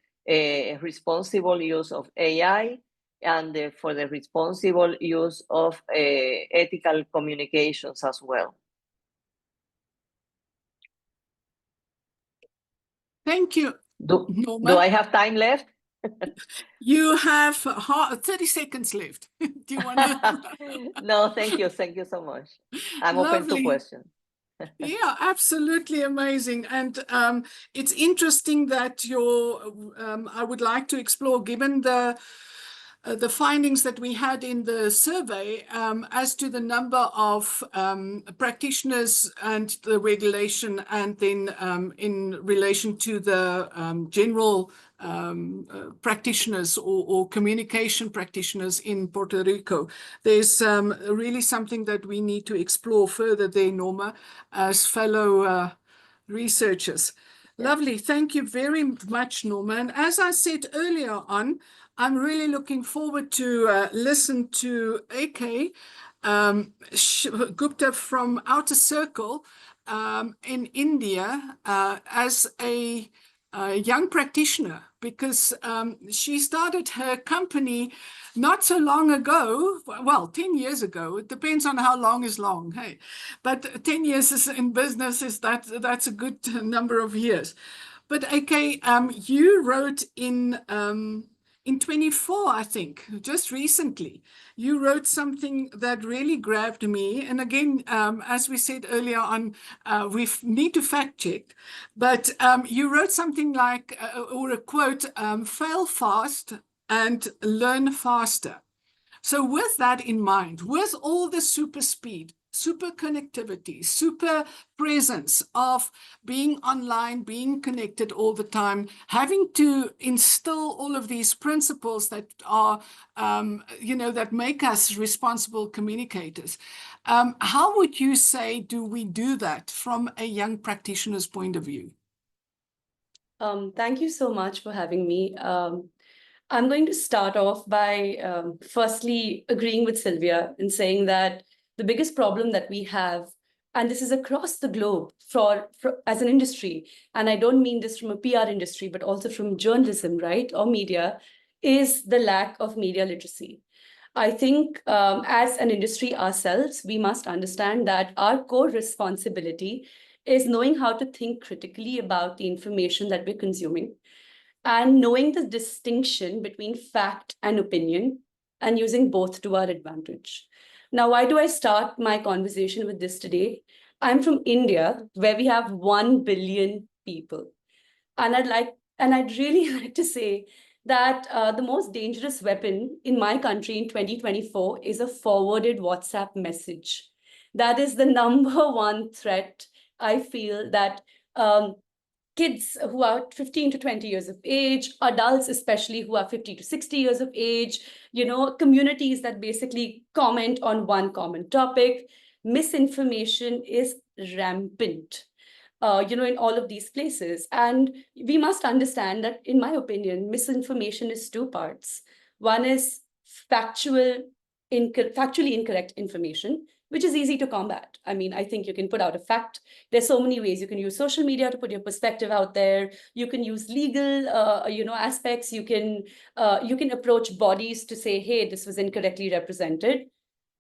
responsible use of AI and for the responsible use of ethical communications as well. Thank you, Norma. Do I have time left? You have 30 seconds left. Do you want to? No, thank you. Thank you so much. I'm open to questions. Yeah, absolutely amazing. And it's interesting that I would like to explore, given the findings that we had in the survey as to the number of practitioners and the regulation, and then in relation to the general practitioners or communication practitioners in Puerto Rico. There's really something that we need to explore further there, Norma, as fellow researchers. Yeah. Lovely. Thank you very much, Norma. And as I said earlier on, I'm really looking forward to listen to AK Gupta from Outer Circle in India as a young practitioner, because she started her company not so long ago, well, 10 years ago. It depends on how long is long, hey? But 10 years in business that's a good number of years. But AK, you wrote in 24, I think, just recently, you wrote something that really grabbed me. And again, as we said earlier on, we need to fact check, but you wrote something like, or a quote, fail fast and learn faster. So with that in mind, with all the super speed, super connectivity, super presence of being online, being connected all the time, having to instill all of these principles that are, that make us responsible communicators. How would you say do we do that from a young practitioner's point of view? Thank you so much for having me. I'm going to start off by firstly agreeing with Silvia in saying that the biggest problem that we have, and this is across the globe as an industry, and I don't mean this from a PR industry, but also from journalism, right, or media, is the lack of media literacy. I think as an industry ourselves, we must understand that our core responsibility is knowing how to think critically about the information that we're consuming, and knowing the distinction between fact and opinion, and using both to our advantage. Now, why do I start my conversation with this today? I'm from India, where we have 1 billion people. And I'd really like to say that the most dangerous weapon in my country in 2024 is a forwarded WhatsApp message. That is the number one threat. I feel that kids who are 15 to 20 years of age, adults especially who are 50 to 60 years of age, communities that basically comment on one common topic, misinformation is rampant, in all of these places. And we must understand that, in my opinion, misinformation is two parts. One is factually incorrect information, which is easy to combat. I mean, I think you can put out a fact. There's so many ways. You can use social media to put your perspective out there. You can use legal, aspects. You can approach bodies to say, hey, this was incorrectly represented.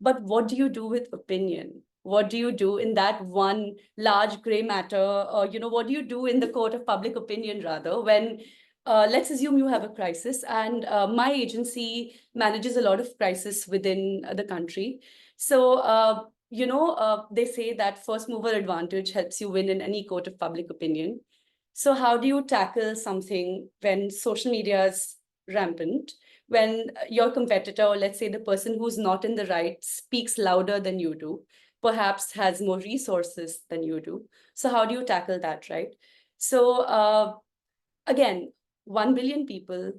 But what do you do with opinion? What do you do in that one large gray matter? Or, what do you do in the court of public opinion, rather, when let's assume you have a crisis, and my agency manages a lot of crisis within the country. So, they say that first mover advantage helps you win in any court of public opinion. So how do you tackle something when social media is rampant, when your competitor, or let's say the person who's not in the right, speaks louder than you do, perhaps has more resources than you do? So how do you tackle that, right? So again, 1 billion people,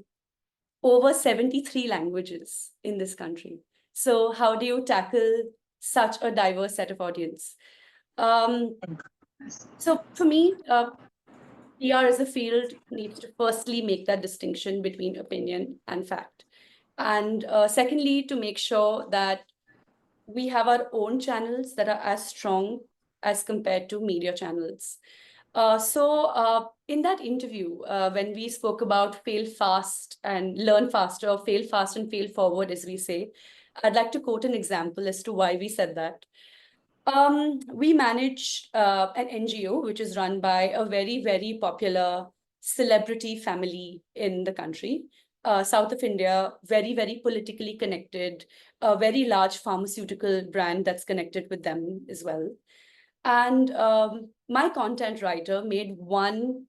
over 73 languages in this country. So how do you tackle such a diverse set of audience? So for me, PR as a field needs to firstly make that distinction between opinion and fact. And secondly, to make sure that we have our own channels that are as strong as compared to media channels. So in that interview, when we spoke about fail fast and learn faster, or fail fast and fail forward, as we say, I'd like to quote an example as to why we said that. We manage an NGO, which is run by a very, very popular celebrity family in the country, south of India, very, very politically connected, a very large pharmaceutical brand that's connected with them as well. And my content writer made one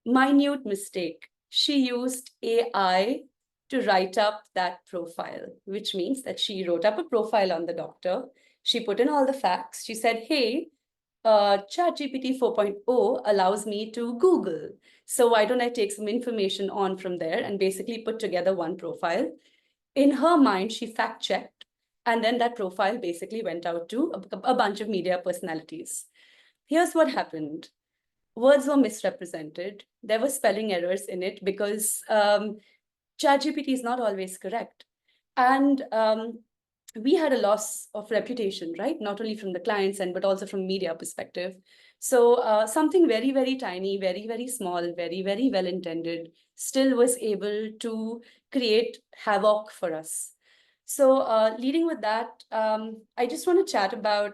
minute mistake. She used AI to write up that profile, which means that she wrote up a profile on the doctor. She put in all the facts. She said, hey, ChatGPT 4.0 allows me to Google. So why don't I take some information on from there and basically put together one profile? In her mind, she fact checked. And then that profile basically went out to a bunch of media personalities. Here's what happened. Words were misrepresented. There were spelling errors in it because ChatGPT is not always correct. And we had a loss of reputation, right? Not only from the client's end, but also from media perspective. So something very, very tiny, very, very small, very, very well-intended still was able to create havoc for us. So leading with that, I just want to chat about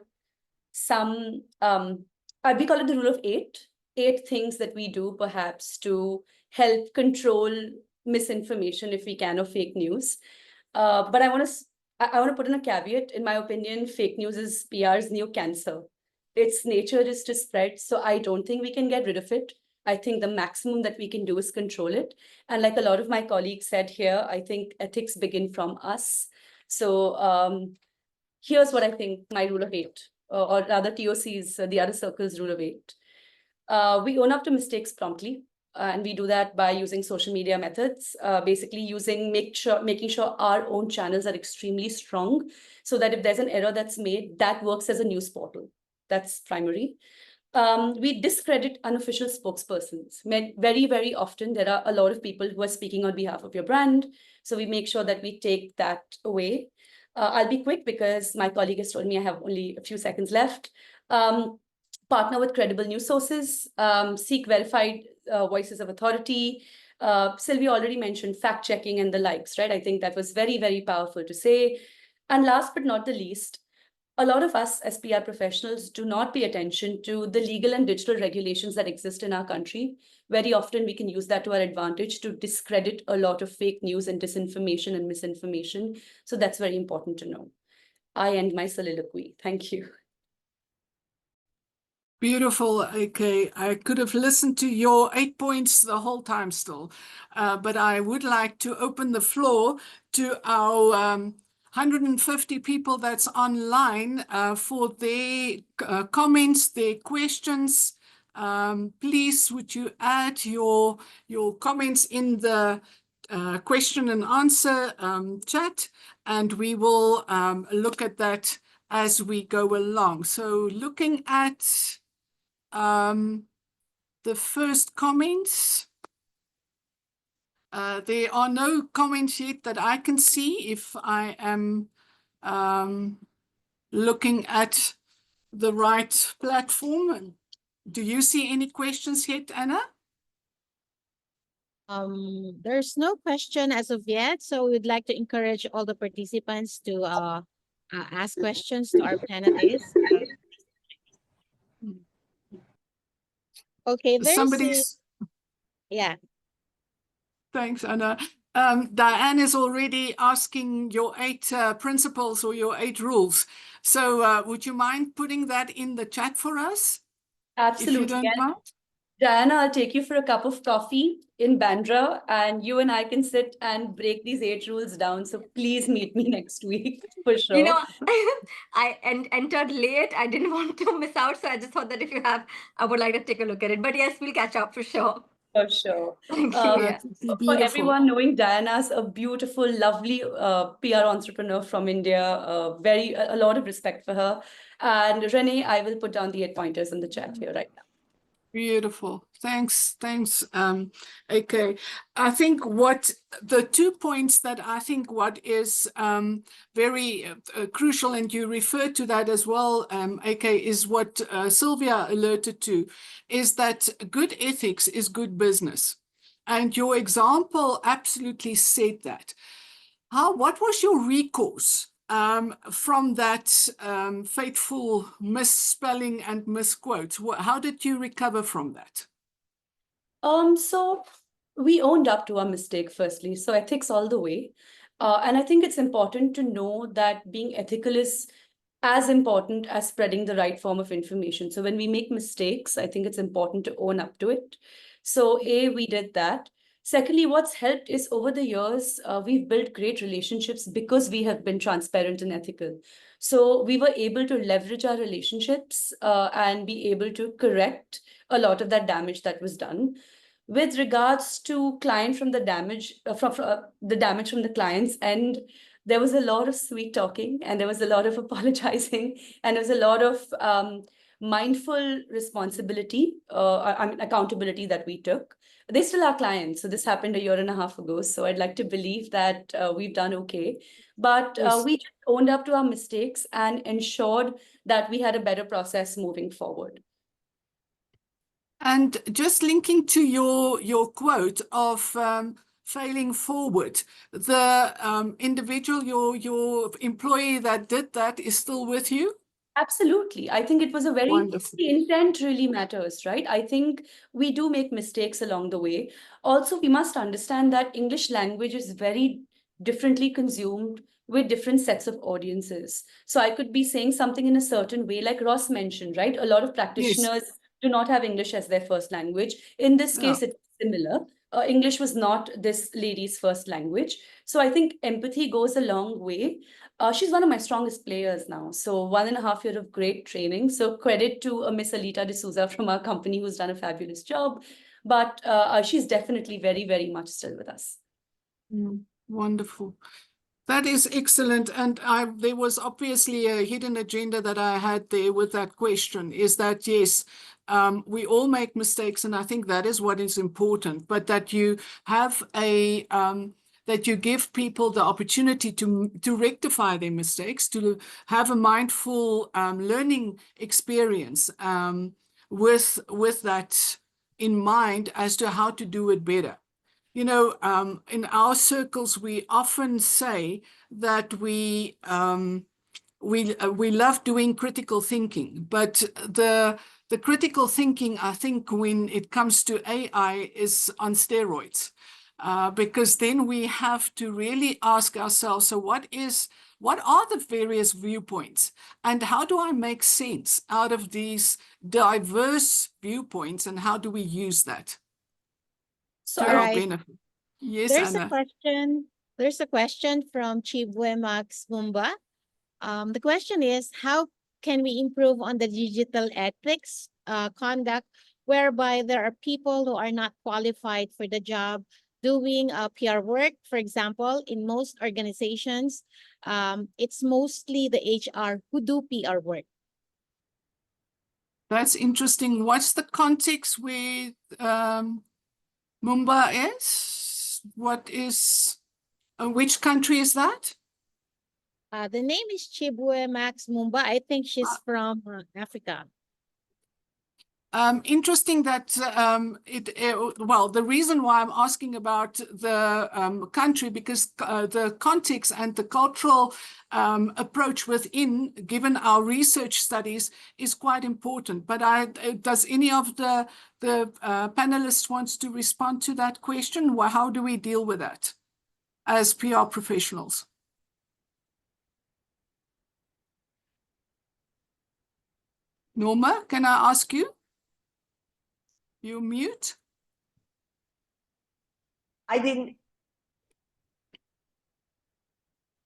some, we call it the rule of 8 things that we do perhaps to help control misinformation if we can, or fake news. But I want to put in a caveat. In my opinion, fake news is PR's new cancer. Its nature is to spread. So I don't think we can get rid of it. I think the maximum that we can do is control it. And like a lot of my colleagues said here, I think ethics begin from us. So here's what I think my rule of 8, or rather TOC's, the other circle's rule of 8. We own up to mistakes promptly. And we do that by using social media methods, basically making sure our own channels are extremely strong so that if there's an error that's made, that works as a news portal. That's primary. We discredit unofficial spokespersons. Very, very often, there are a lot of people who are speaking on behalf of your brand. So we make sure that we take that away. I'll be quick because my colleague has told me I have only a few seconds left. Partner with credible news sources, seek verified voices of authority. Silvia already mentioned fact-checking and the likes, right? I think that was very, very powerful to say. And last but not the least, a lot of us as PR professionals do not pay attention to the legal and digital regulations that exist in our country. Very often we can use that to our advantage to discredit a lot of fake news and disinformation and misinformation. So that's very important to know. I end my soliloquy. Thank you. Beautiful. Okay, I could have listened to your 8 points the whole time still, but I would like to open the floor to our 150 people that's online for their comments, their questions. Please, would you add your comments in the question and answer chat, and we will look at that as we go along. So looking at the first comments, there are no comments yet that I can see if I am looking at the right platform. Do you see any questions yet, Anna? There's no question as of yet, so we'd like to encourage all the participants to ask questions to our panelists. Okay, there's yeah. Thanks, Anna. Diane is already asking your 8 principles or your 8 rules. So would you mind putting that in the chat for us? Absolutely. If you don't mind? Diana, I'll take you for a cup of coffee in Bandra, and you and I can sit and break these 8 rules down. So please meet me next week for sure. You know, I entered late. I didn't want to miss out. So I just thought that if you have, I would like to take a look at it. But yes, we'll catch up for sure. For sure. Thank you. For everyone, knowing Diana's a beautiful, lovely PR entrepreneur from India, a lot of respect for her. And Rene, I will put down the 8 pointers in the chat here right now. Beautiful. Thanks. Okay. I think what the 2 points that I think what is very crucial, and you referred to that as well, AK, is what Silvia alerted to, is that good ethics is good business. And your example absolutely said that. What was your recourse from that fateful misspelling and misquotes? How did you recover from that? So we owned up to our mistake firstly. So ethics all the way. And I think it's important to know that being ethical is as important as spreading the right form of information. So when we make mistakes, I think it's important to own up to it. So we did that. Secondly, what's helped is over the years, we've built great relationships because we have been transparent and ethical. So we were able to leverage our relationships and be able to correct a lot of that damage that was done. With regards to client from the damage, the damage from the client's end, there was a lot of sweet talking and there was a lot of apologizing and there was a lot of mindful responsibility, accountability that we took. They still are clients. So this happened a year and a half ago. So I'd like to believe that we've done okay. But we just owned up to our mistakes and ensured that we had a better process moving forward. And just linking to your quote of failing forward, the individual, your employee that did that is still with you? Absolutely. I think it was a very, Wonderful. the intent really matters, right? I think we do make mistakes along the way. Also, we must understand that English language is very differently consumed with different sets of audiences. So I could be saying something in a certain way, like Ross mentioned, right? A lot of practitioners do not have English as their first language. In this case, it's similar. English was not this lady's first language. So I think empathy goes a long way. She's one of my strongest players now. So 1.5 years of great training. So credit to Miss Alita D'Souza from our company who's done a fabulous job. But she's definitely very, very much still with us. Wonderful. That is excellent. And there was obviously a hidden agenda that I had there with that question, is that, yes, we all make mistakes. And I think that is what is important, but that you have that you give people the opportunity to rectify their mistakes, to have a mindful learning experience with that in mind as to how to do it better. You know, in our circles, we often say that we love doing critical thinking, but the critical thinking, I think, when it comes to AI, is on steroids, because then we have to really ask ourselves: so what are the various viewpoints, and how do I make sense out of these diverse viewpoints, and how do we use that? So, all right. Yes, there's Anna. There's a question from Chibwe Max Mumba. The question is, how can we improve on the digital ethics conduct whereby there are people who are not qualified for the job doing PR work? For example, in most organizations, it's mostly the HR who do PR work. That's interesting. What's the context with Mumba is? What is, which country is that? The name is Chibwe Max Mumba. I think she's from Africa. Interesting that well, the reason why I'm asking about the country, because the context and the cultural approach within, given our research studies, is quite important. But does any of the panelists wants to respond to that question? Well, how do we deal with that as PR professionals? Norma, can I ask you? You mute? I didn't.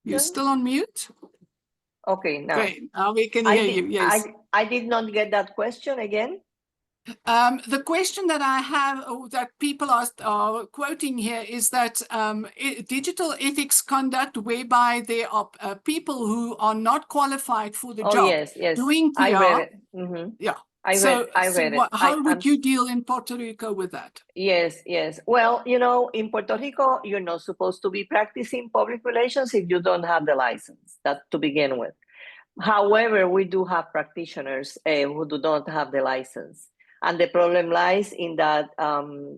You're still on mute? Okay, now. Great. Now we can hear you, yes. I did not get that question again. The question that I have, that people are quoting here, is that digital ethics conduct whereby there are people who are not qualified for the job. Yes, yes. Doing PR. I read it. Mm-hmm. Yeah. I read it. How would you deal in Puerto Rico with that? Yes, yes. Well, you know, in Puerto Rico, you're not supposed to be practicing public relations if you don't have the license, that to begin with. However, we do have practitioners who do not have the license. And the problem lies in that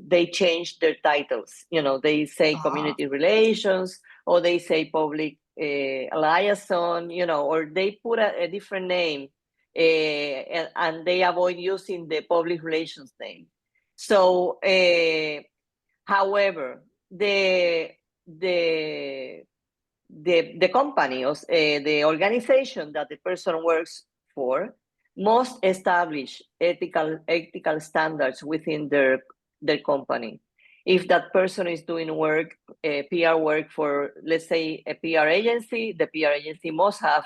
they change their titles. You know, they say community relations, or they say public liaison, you know, or they put a different name. And they avoid using the public relations name. So, however, the the company or the organization that the person works for must establish ethical standards within their company. If that person is doing work, PR work for, let's say, a PR agency, the PR agency must have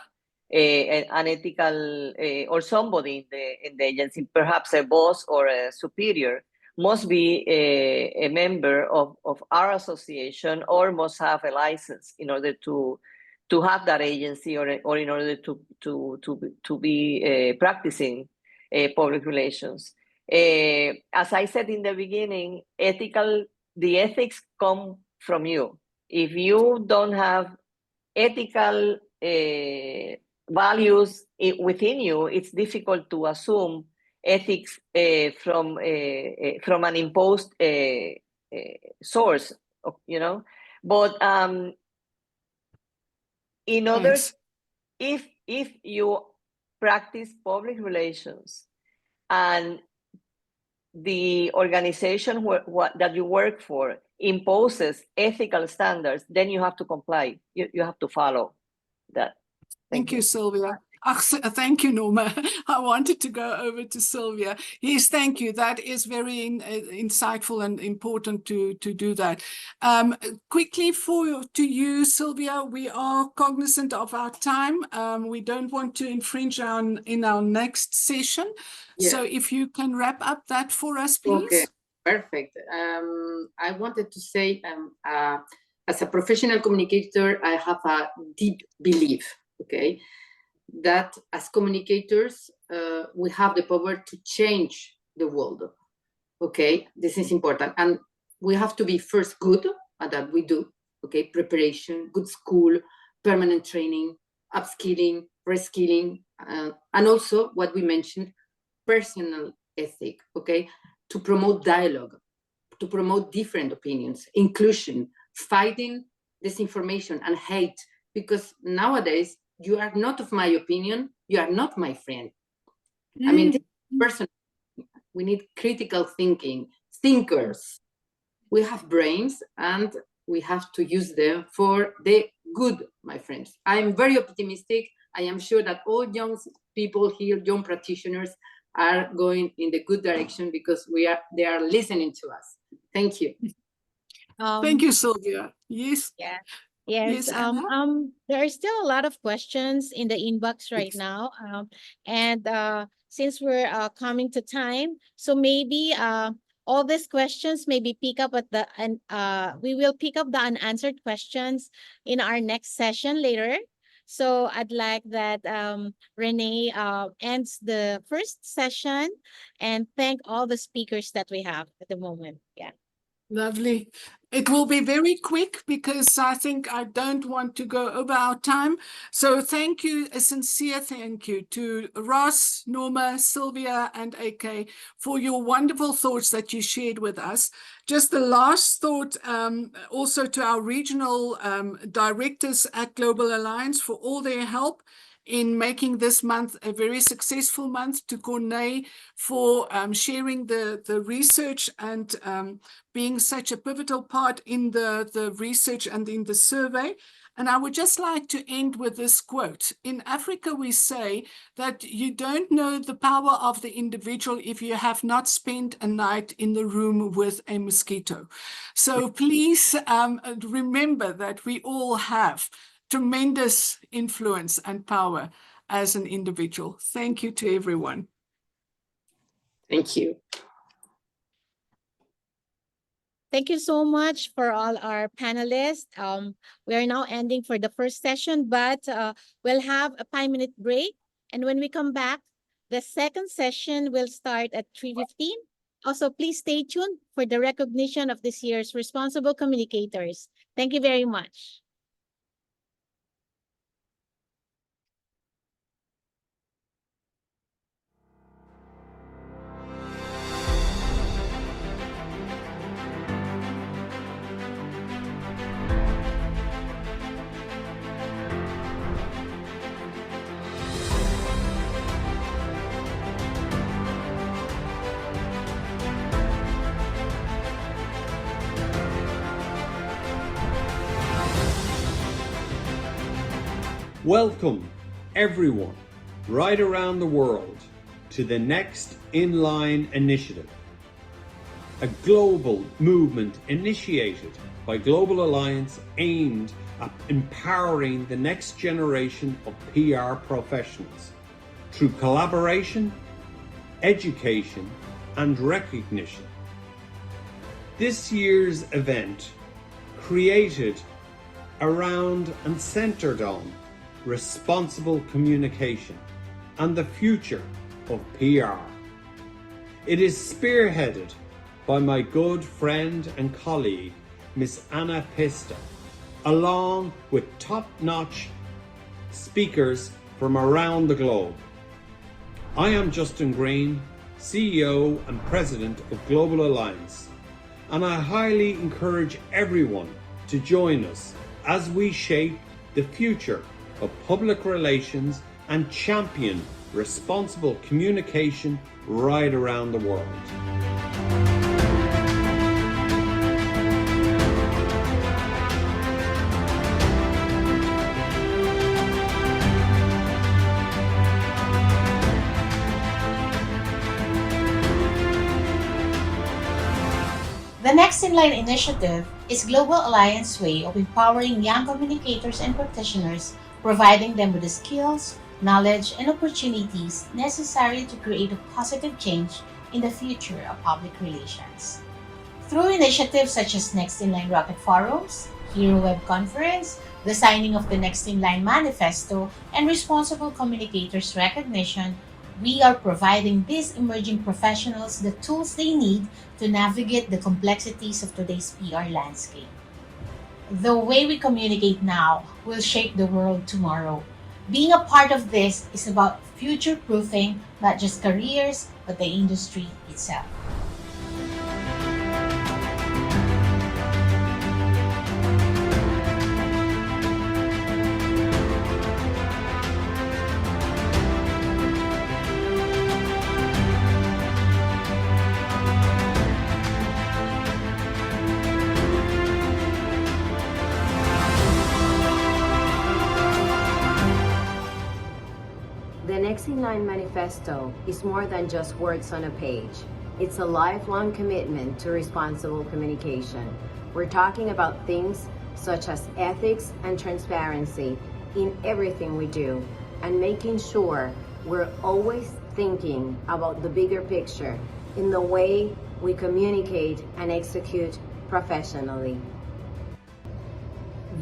an ethical or somebody in the agency, perhaps a boss or a superior, must be a member of our association or must have a license in order to have that agency or in order to be practicing public relations. As I said in the beginning, the ethics come from you. If you don't have ethical values within you, it's difficult to assume ethics from an imposed source, you know. But in order, if you practice public relations and the organization that you work for imposes ethical standards, then you have to comply. You have to follow that. Thank you, Silvia. Thank you, Norma. I wanted to go over to Silvia. Yes, thank you. That is very insightful and important to do that. Quickly to you, Silvia, we are cognizant of our time. We don't want to infringe in our next session. Yeah. So if you can wrap up that for us, please. Okay, perfect. I wanted to say, as a professional communicator, I have a deep belief, okay, that as communicators, we have the power to change the world, okay? This is important. And we have to be first good at that we do, okay? Preparation, good school, permanent training, upskilling, reskilling, and also what we mentioned, personal ethic, okay? To promote dialogue, to promote different opinions, inclusion, fighting disinformation and hate, because nowadays, you are not of my opinion, you are not my friend. I mean, this person, we need critical thinking, thinkers. We have brains and we have to use them for the good, my friends. I am very optimistic. I am sure that all young people here, young practitioners, are going in the good direction because they are listening to us. Thank you. Thank you, Silvia. Yes. Yeah. Yes, there are still a lot of questions in the inbox right now. And since we're coming to time, so maybe all these questions maybe pick up at we will pick up the unanswered questions in our next session later. So I'd like that Rene ends the first session and thank all the speakers that we have at the moment. Yeah. Lovely. It will be very quick because I think I don't want to go over our time. So thank you, a sincere thank you to Ross, Norma, Silvia, and AK for your wonderful thoughts that you shared with us. Just the last thought also to our regional directors at Global Alliance for all their help in making this month a very successful month, to Corné for sharing the research and being such a pivotal part in the research and in the survey. And I would just like to end with this quote. In Africa, we say that you don't know the power of the individual if you have not spent a night in the room with a mosquito. So please remember that we all have tremendous influence and power as an individual. Thank you to everyone. Thank you. Thank you so much for all our panelists. We are now ending for the first session, but we'll have a 5-minute break. And when we come back, the second session will start at 3:15. Also, please stay tuned for the recognition of this year's Responsible Communicators. Thank you very much. Welcome, everyone, right around the world, to the NextInLine initiative, a global movement initiated by Global Alliance aimed at empowering the next generation of PR professionals through collaboration, education, and recognition. This year's event, created around and centered on responsible communication and the future of PR. It is spearheaded by my good friend and colleague, Miss Anna Pista, along with top-notch speakers from around the globe. I am Justin Green, CEO and President of Global Alliance, and I highly encourage everyone to join us as we shape the future of public relations and champion responsible communication right around the world. The NextInLine initiative is Global Alliance's way of empowering young communicators and practitioners, providing them with the skills, knowledge, and opportunities necessary to create a positive change in the future of public relations. Through initiatives such as NextInLine Rocket Forums, Hero Web Conference, the signing of the NextInLine Manifesto, and responsible communicators recognition, we are providing these emerging professionals the tools they need to navigate the complexities of today's PR landscape. The way we communicate now will shape the world tomorrow. Being a part of this is about future-proofing not just careers, but the industry itself. The NextInLine Manifesto is more than just words on a page. It's a lifelong commitment to responsible communication. We're talking about things such as ethics and transparency in everything we do, and making sure we're always thinking about the bigger picture in the way we communicate and execute professionally.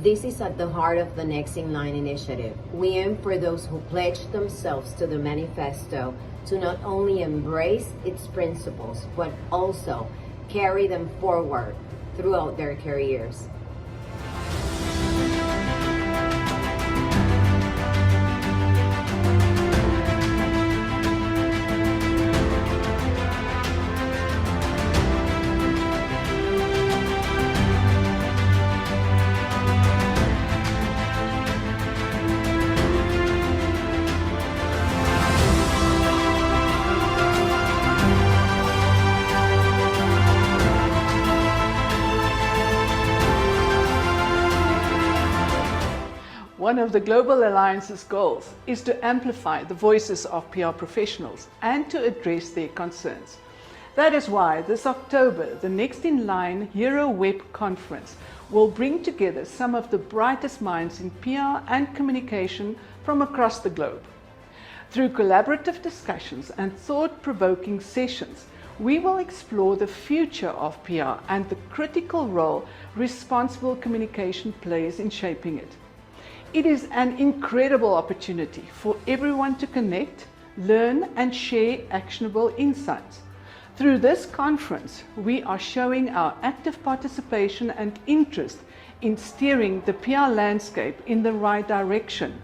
This is at the heart of the NextInLine initiative. We aim for those who pledge themselves to the manifesto to not only embrace its principles, but also carry them forward throughout their careers. One of the Global Alliance's goals is to amplify the voices of PR professionals and to address their concerns. That is why this October, the NextInLine Hero Web Conference will bring together some of the brightest minds in PR and communication from across the globe. Through collaborative discussions and thought-provoking sessions, we will explore the future of PR and the critical role responsible communication plays in shaping it. It is an incredible opportunity for everyone to connect, learn, and share actionable insights. Through this conference, we are showing our active participation and interest in steering the PR landscape in the right direction,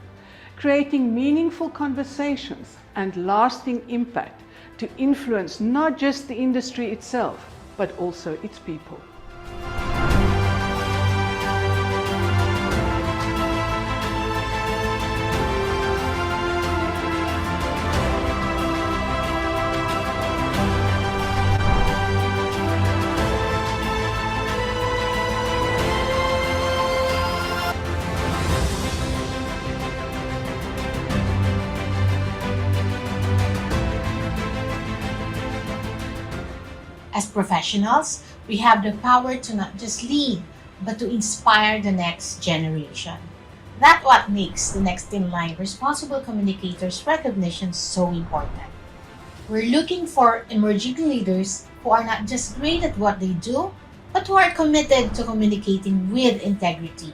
creating meaningful conversations and lasting impact to influence not just the industry itself, but also its people. As professionals, we have the power to not just lead, but to inspire the next generation. That's what makes the Next in Line Responsible Communicators recognition so important. We're looking for emerging leaders who are not just great at what they do, but who are committed to communicating with integrity.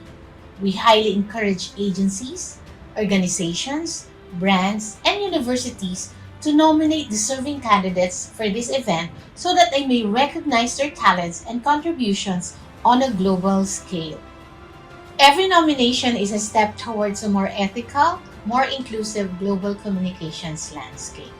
We highly encourage agencies, organizations, brands, and universities to nominate deserving candidates for this event so that they may recognize their talents and contributions on a global scale. Every nomination is a step towards a more ethical, more inclusive global communications landscape.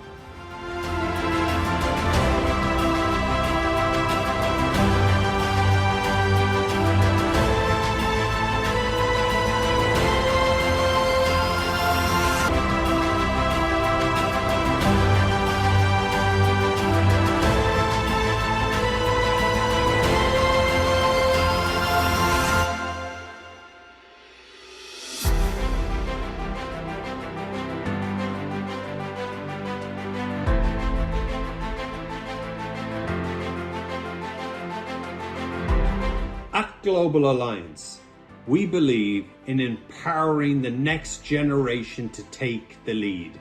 At Global Alliance, we believe in empowering the next generation to take the lead.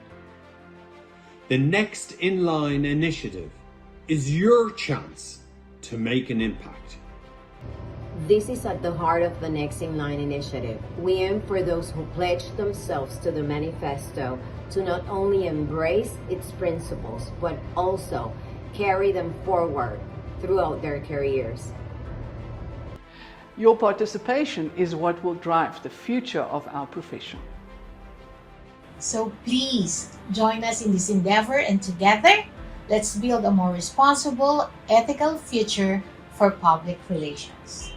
The Next in Line initiative is your chance to make an impact. This is at the heart of the Next in Line initiative. We aim for those who pledge themselves to the manifesto to not only embrace its principles, but also carry them forward throughout their careers. Your participation is what will drive the future of our profession. So please join us in this endeavor, and together, let's build a more responsible, ethical future for public relations.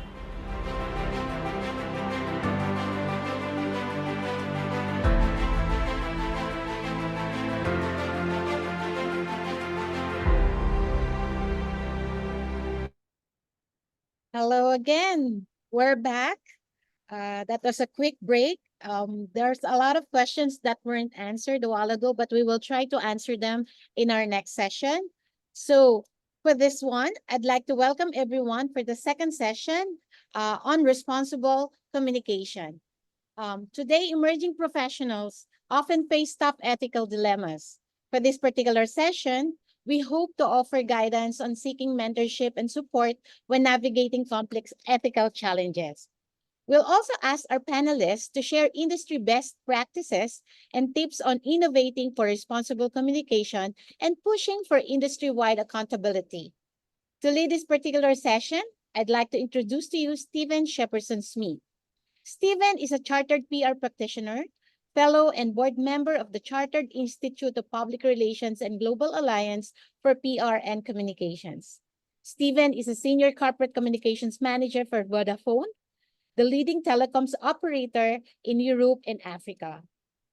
Hello again. We're back. That was a quick break. There's a lot of questions that weren't answered a while ago, but we will try to answer them in our next session. So for this one, I'd like to welcome everyone for the second session on responsible communication. Today, emerging professionals often face tough ethical dilemmas. For this particular session, we hope to offer guidance on seeking mentorship and support when navigating complex ethical challenges. We'll also ask our panelists to share industry best practices and tips on innovating for responsible communication and pushing for industry-wide accountability. To lead this particular session, I'd like to introduce to you Stephen Shepperson-Smith. Stephen is a chartered PR practitioner, fellow and board member of the Chartered Institute of Public Relations and Global Alliance for PR and Communications. Stephen is a senior corporate communications manager for Vodafone, the leading telecoms operator in Europe and Africa.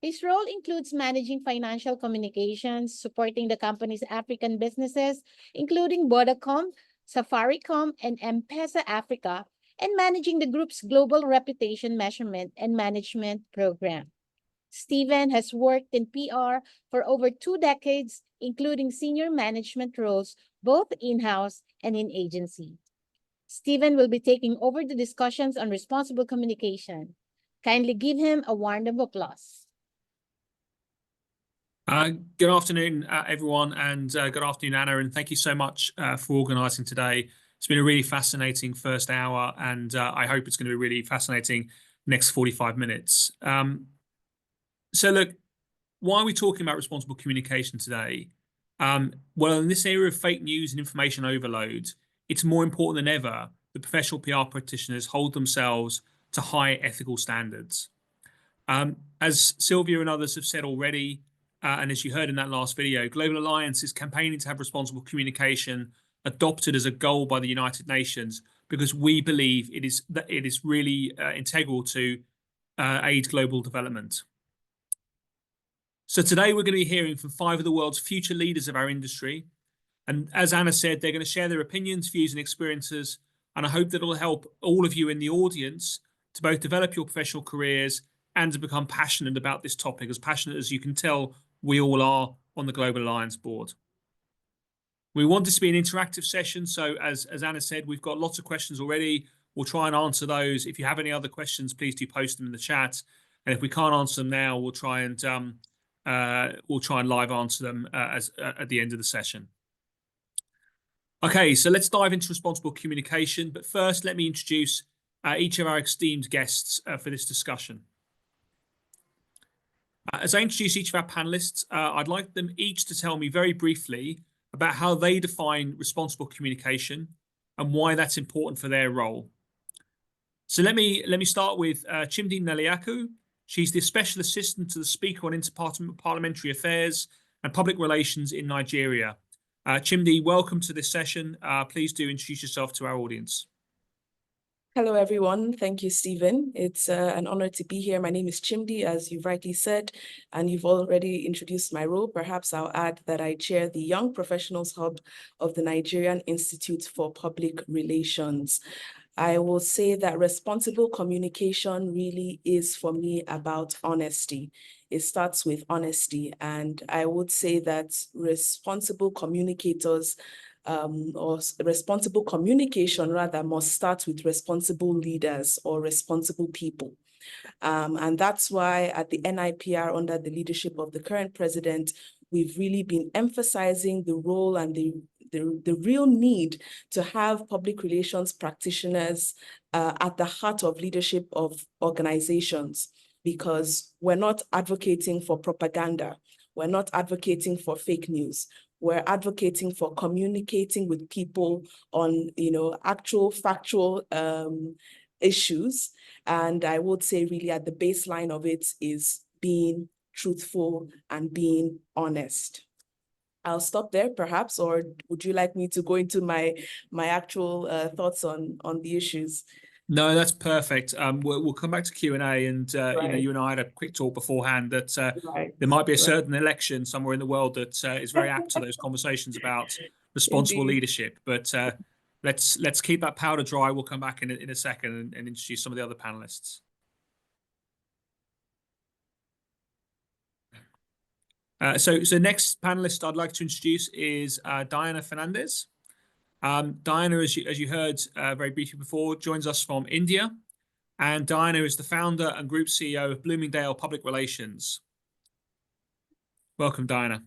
His role includes managing financial communications, supporting the company's African businesses, including Vodacom, Safaricom, and M-Pesa Africa, and managing the group's global reputation measurement and management program. Stephen has worked in PR for over 2 decades, including senior management roles, both in-house and in agency. Stephen will be taking over the discussions on responsible communication. Kindly give him a round of applause. Good afternoon, everyone, and good afternoon, Anna, and thank you so much for organising today. It's been a really fascinating first hour, and I hope it's going to be really fascinating next 45 minutes. So look, why are we talking about responsible communication today? Well, in this era of fake news and information overload, it's more important than ever that professional PR practitioners hold themselves to high ethical standards. As Silvia and others have said already, and as you heard in that last video, Global Alliance is campaigning to have responsible communication adopted as a goal by the United Nations because we believe it is really integral to aid global development. So today we're going to be hearing from 5 of the world's future leaders of our industry. And as Anna said, they're going to share their opinions, views and experiences. And I hope that it will help all of you in the audience to both develop your professional careers and to become passionate about this topic, as passionate as you can tell we all are on the Global Alliance board. We want this to be an interactive session. So as Anna said, we've got lots of questions already. We'll try and answer those. If you have any other questions, please do post them in the chat. And if we can't answer them now, we'll try and live answer them at the end of the session. Okay, so let's dive into responsible communication. But first, let me introduce each of our esteemed guests for this discussion. As I introduce each of our panelists, I'd like them each to tell me very briefly about how they define responsible communication and why that's important for their role. So let me start with Chimdi Neliaku. She's the Special Assistant to the Speaker on Inter-Parliamentary Affairs and Public Relations in Nigeria. Chimdi, welcome to this session. Please do introduce yourself to our audience. Hello, everyone. Thank you, Stephen. It's an honor to be here. My name is Chimdi, as you've rightly said, and you've already introduced my role. Perhaps I'll add that I chair the Young Professionals Hub of the Nigerian Institute for Public Relations. I will say that responsible communication really is, for me, about honesty. It starts with honesty, and I would say that responsible communicators or responsible communication rather must start with responsible leaders or responsible people. And that's why at the NIPR, under the leadership of the current president, we've really been emphasizing the role and the real need to have public relations practitioners at the heart of leadership of organizations, because we're not advocating for propaganda. We're not advocating for fake news. We're advocating for communicating with people on, actual factual issues. And I would say really at the baseline of it is being truthful and being honest. I'll stop there perhaps, or would you like me to go into my actual thoughts on the issues? No, that's perfect. We'll come back to Q&A, and Right. you and I had a quick talk beforehand that Right. there might be a certain election somewhere in the world that is very apt to those conversations about responsible Indeed. leadership. But let's keep that powder dry. We'll come back in a second and introduce some of the other panelists. So next panelist I'd like to introduce is Diana Fernandes. Diana, as you heard very briefly before, joins us from India, and Diana is the founder and group CEO of Bloomingdale Public Relations. Welcome, Diana.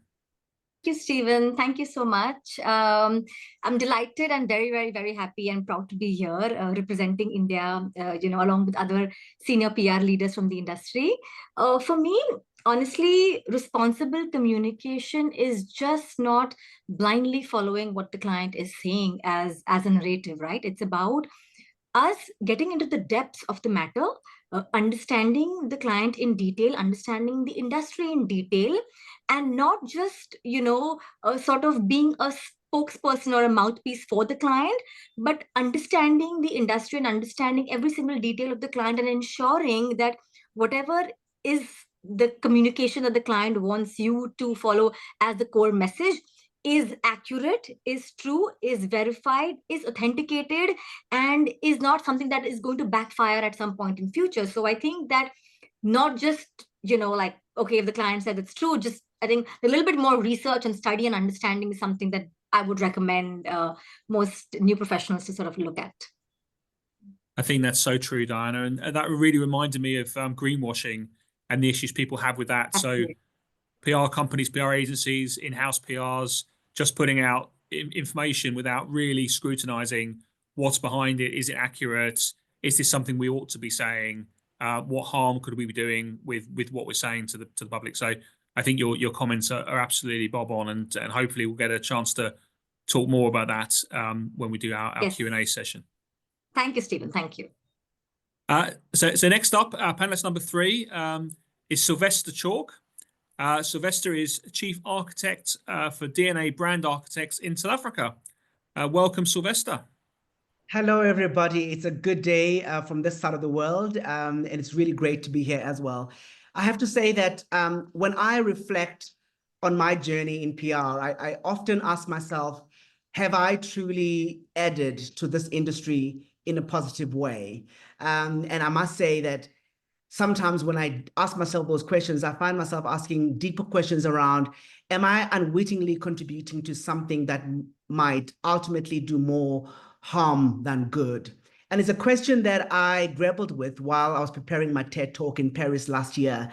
Thank you, Stephen. Thank you so much. I'm delighted and very, very, very happy and proud to be here representing India, along with other senior PR leaders from the industry. For me, honestly, responsible communication is just not blindly following what the client is saying as a narrative, right? It's about us getting into the depths of the matter, understanding the client in detail, understanding the industry in detail, and not just, sort of being a spokesperson or a mouthpiece for the client, but understanding the industry and understanding every single detail of the client and ensuring that whatever is the communication that the client wants you to follow as the core message is accurate, is true, is verified, is authenticated, and is not something that is going to backfire at some point in future. So I think that not just, okay, if the client said it's true, just I think a little bit more research and study and understanding is something that I would recommend most new professionals to sort of look at. I think that's so true, Diana, and that really reminded me of greenwashing and the issues people have with that. Absolutely. So PR companies, PR agencies, in-house PRs, just putting out information without really scrutinizing what's behind it. Is it accurate? Is this something we ought to be saying? What harm could we be doing with what we're saying to the public? So I think your comments are absolutely bob on, and hopefully we'll get a chance to talk more about that when we do our Yes. Q&A session. Thank you, Stephen. Thank you. So next up, panelist number 3 is Sylvester Chalk. Sylvester is Chief Architect for DNA Brand Architects in South Africa. Welcome, Sylvester. Hello, everybody. It's a good day from this side of the world, and it's really great to be here as well. I have to say that when I reflect on my journey in PR, I often ask myself, have I truly added to this industry in a positive way? And I must say that sometimes when I ask myself those questions, I find myself asking deeper questions around, am I unwittingly contributing to something that might ultimately do more harm than good? And it's a question that I grappled with while I was preparing my TED Talk in Paris last year,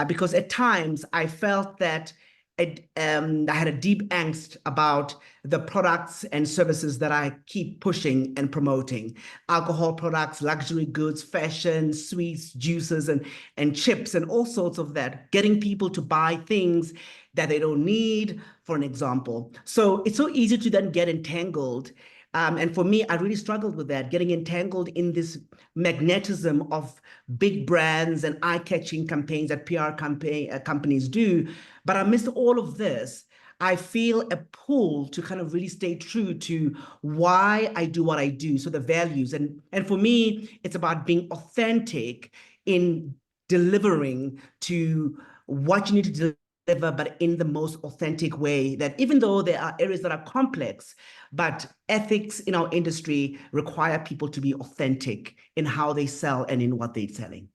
because at times I felt that I had a deep angst about the products and services that I keep pushing and promoting. Alcohol products, luxury goods, fashion, sweets, juices, and chips, and all sorts of that, getting people to buy things that they don't need, for an example. So it's so easy to then get entangled. And for me, I really struggled with that, getting entangled in this magnetism of big brands and eye-catching campaigns that PR companies do. But amidst all of this, I feel a pull to kind of really stay true to why I do what I do, so the values. And for me, it's about being authentic in delivering to what you need to deliver, but in the most authentic way, that even though there are areas that are complex, but ethics in our industry require people to be authentic in how they sell and in what they're selling.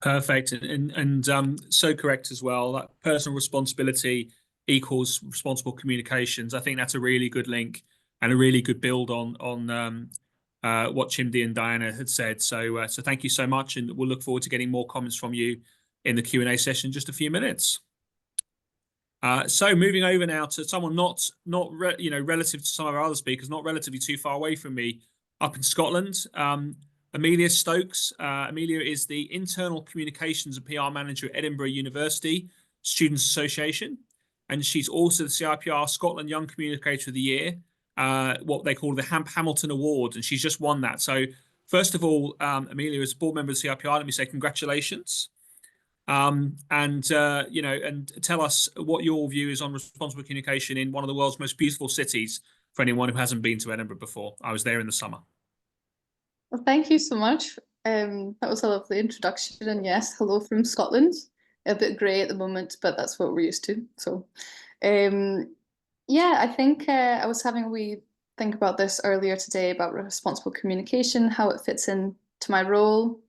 Perfect. And so correct as well. That personal responsibility equals responsible communications. I think that's a really good link and a really good build on what Chimdi and Diana had said. So thank you so much, and we'll look forward to getting more comments from you in the Q&A session in just a few minutes. So moving over now to someone not relative to some of our other speakers, not relatively too far away from me, up in Scotland. Amelia Stokes. Amelia is the Internal Communications and PR Manager at Edinburgh University Students Association, and she's also the CIPR Scotland Young Communicator of the Year, what they call the Hamilton Award, and she's just won that. So first of all, Amelia, as a board member of CIPR, let me say congratulations. And tell us what your view is on responsible communication in one of the world's most beautiful cities for anyone who hasn't been to Edinburgh before. I was there in the summer. Well, thank you so much. That was a lovely introduction. And yes, hello from Scotland. A bit grey at the moment, but that's what we're used to. So, yeah, I think I was having a wee think about this earlier today about responsible communication, how it fits into my role.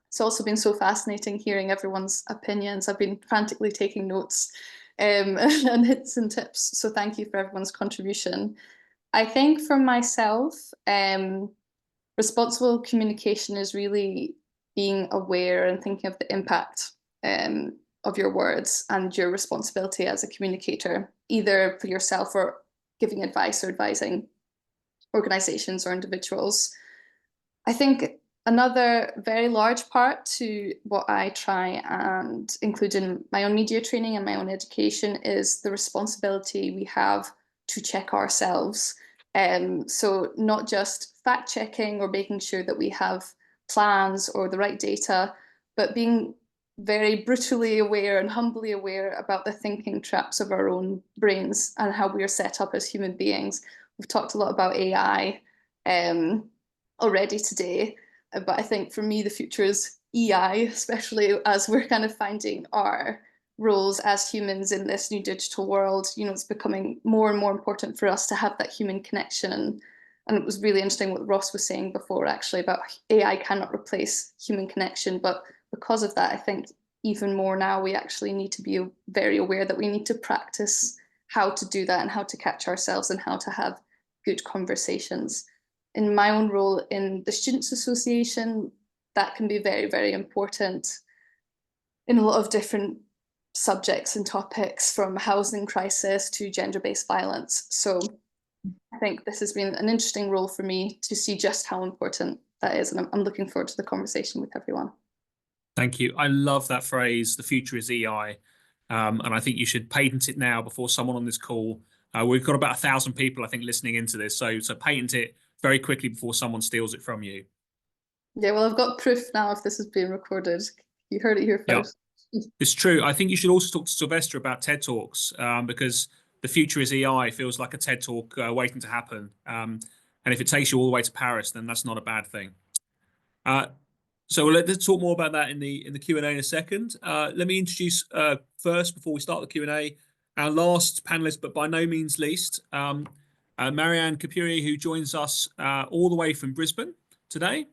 It's also been so fascinating hearing everyone's opinions. I've been frantically taking notes and hints and tips. So thank you for everyone's contribution. I think for myself, responsible communication is really being aware and thinking of the impact of your words and your responsibility as a communicator, either for yourself or giving advice or advising organizations or individuals. I think another very large part to what I try and include in my own media training and my own education is the responsibility we have to check ourselves. So not just fact checking or making sure that we have plans or the right data, but being very brutally aware and humbly aware about the thinking traps of our own brains and how we are set up as human beings. We've talked a lot about AI already today, but I think for me the future is EI, especially as we're kind of finding our roles as humans in this new digital world. You know, it's becoming more and more important for us to have that human connection. And it was really interesting what Ross was saying before, actually, about AI cannot replace human connection. But because of that, I think even more now, we actually need to be very aware that we need to practice how to do that and how to catch ourselves and how to have good conversations. In my own role in the Students Association, that can be very, very important in a lot of different subjects and topics, from housing crisis to gender-based violence. So I think this has been an interesting role for me to see just how important that is, and I'm looking forward to the conversation with everyone. Thank you. I love that phrase, the future is EI, and I think you should patent it now before someone on this call. We've got about 1,000 people, I think, listening into this, so patent it very quickly before someone steals it from you. Yeah, well, I've got proof now if this is being recorded. You heard it here first. Yeah. It's true. I think you should also talk to Sylvester about TED Talks, because the future is EI feels like a TED Talk waiting to happen. And if it takes you all the way to Paris, then that's not a bad thing. So let's talk more about that in the Q&A in a second. Let me introduce first, before we start the Q&A, our last panelist, but by no means least, Managhan, who joins us all the way from Brisbane today.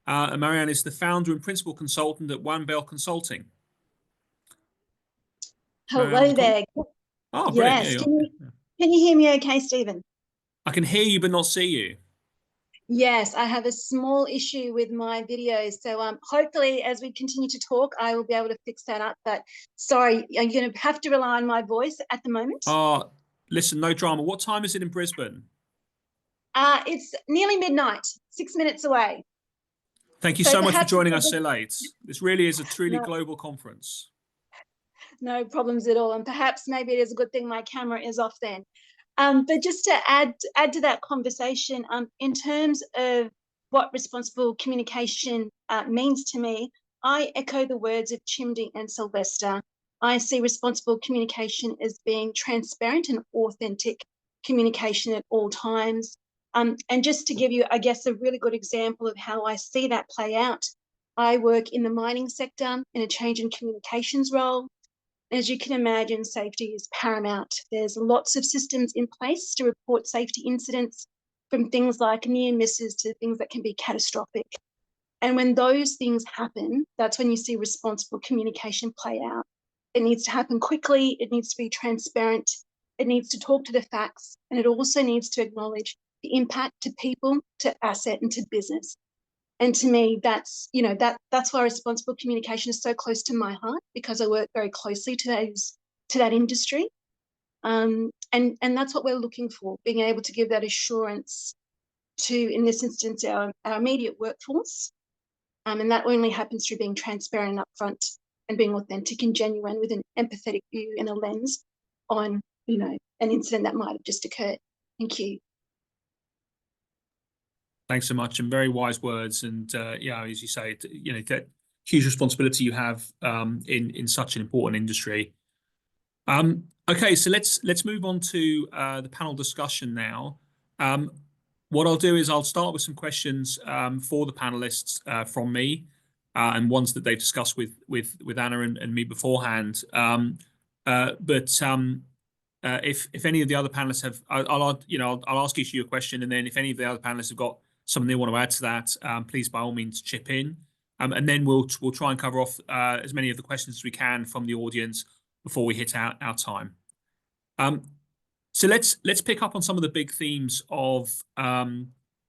And Managhan is the founder and principal consultant at One Bell Consulting. Hello there. Oh, brilliant. Yes. Yeah, Can you hear me okay, Stephen? I can hear you but not see you. Yes, I have a small issue with my videos. So hopefully as we continue to talk, I will be able to fix that up. But sorry, you're going to have to rely on my voice at the moment. Listen, no drama. What time is it in Brisbane? It's nearly midnight, 6 minutes away. Thank you so much for joining us so late. This really is a truly global conference. No problems at all. And perhaps maybe it is a good thing my camera is off then. But just to add to that conversation, in terms of what responsible communication means to me, I echo the words of Chimdi and Sylvester. I see responsible communication as being transparent and authentic communication at all times. And just to give you, I guess, a really good example of how I see that play out, I work in the mining sector in a change in communications role. As you can imagine, safety is paramount. There's lots of systems in place to report safety incidents, from things like near misses to things that can be catastrophic. And when those things happen, that's when you see responsible communication play out. It needs to happen quickly, it needs to be transparent, it needs to talk to the facts, and it also needs to acknowledge the impact to people, to asset, and to business. And to me, that's why responsible communication is so close to my heart, because I work very closely to that industry. And that's what we're looking for, being able to give that assurance to, in this instance, our immediate workforce. And that only happens through being transparent and upfront and being authentic and genuine with an empathetic view and a lens on, an incident that might have just occurred. Thank you. Thanks so much, and very wise words. And yeah, as you say, that huge responsibility you have in such an important industry. Okay, so let's move on to the panel discussion now. What I'll do is I'll start with some questions for the panelists from me, and ones that they've discussed with Anna and me beforehand. If any of the other panelists have, I'll ask each of you a question, and then if any of the other panelists have got something they want to add to that, please by all means chip in, and then we'll try and cover off as many of the questions as we can from the audience before we hit our time. So let's pick up on some of the big themes of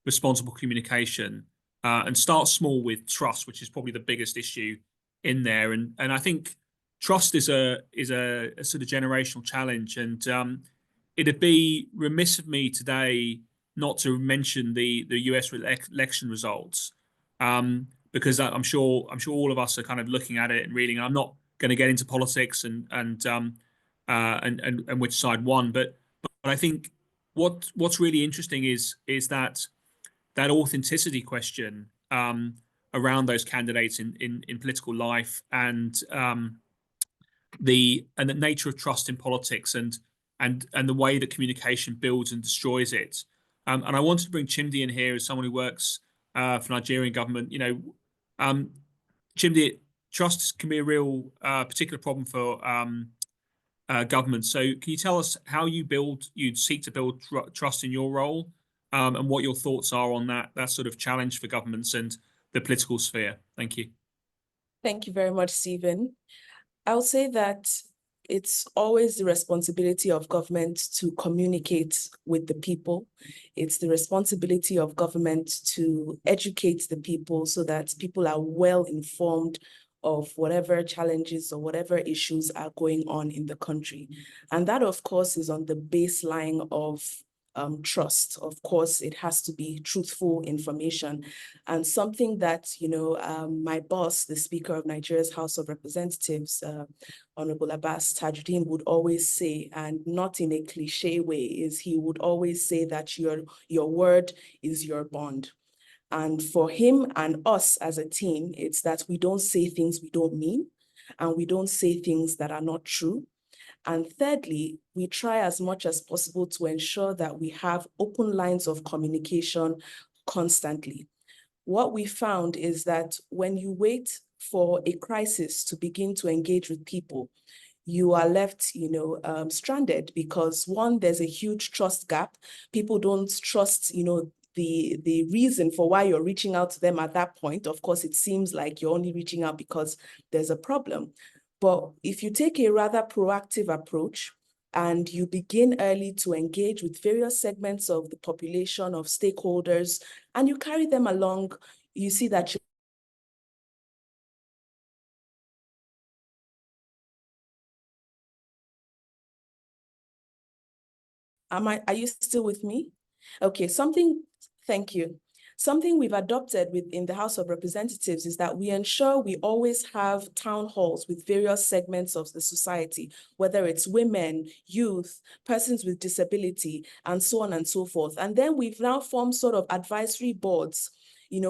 responsible communication, and start small with trust, which is probably the biggest issue in there. And I think trust is a sort of generational challenge, and it'd be remiss of me today not to mention the US election results, because I'm sure all of us are kind of looking at it and reading. I'm not going to get into politics and which side won, but I think what's really interesting is that authenticity question around those candidates in political life, and the nature of trust in politics, and the way that communication builds and destroys it. And I wanted to bring Chimdi in here as someone who works for Nigerian government. Chimdi, trust can be a real particular problem for government. So can you tell us how you'd seek to build trust in your role, and what your thoughts are on that sort of challenge for governments and the political sphere? Thank you. Thank you very much, Stephen. I would say that it's always the responsibility of government to communicate with the people. It's the responsibility of government to educate the people so that people are well informed of whatever challenges or whatever issues are going on in the country. And that, of course, is on the baseline of trust. Of course, it has to be truthful information, and something that, my boss, the Speaker of Nigeria's House of Representatives, Honorable Abbas Tajuddin, would always say, and not in a cliche way, is he would always say that your word is your bond. And for him and us as a team, it's that we don't say things we don't mean, and we don't say things that are not true. And thirdly, we try as much as possible to ensure that we have open lines of communication constantly. What we found is that when you wait for a crisis to begin to engage with people, you are left, stranded, because one, there's a huge trust gap. People don't trust, the reason for why you're reaching out to them at that point. Of course, it seems like you're only reaching out because there's a problem. But if you take a rather proactive approach and you begin early to engage with various segments of the population, of stakeholders, and you carry them along, you see that are you still with me? Okay, thank you. Something we've adopted within the House of Representatives is that we ensure we always have town halls with various segments of the society, whether it's women, youth, persons with disability, and so on and so forth. And then we've now formed sort of advisory boards,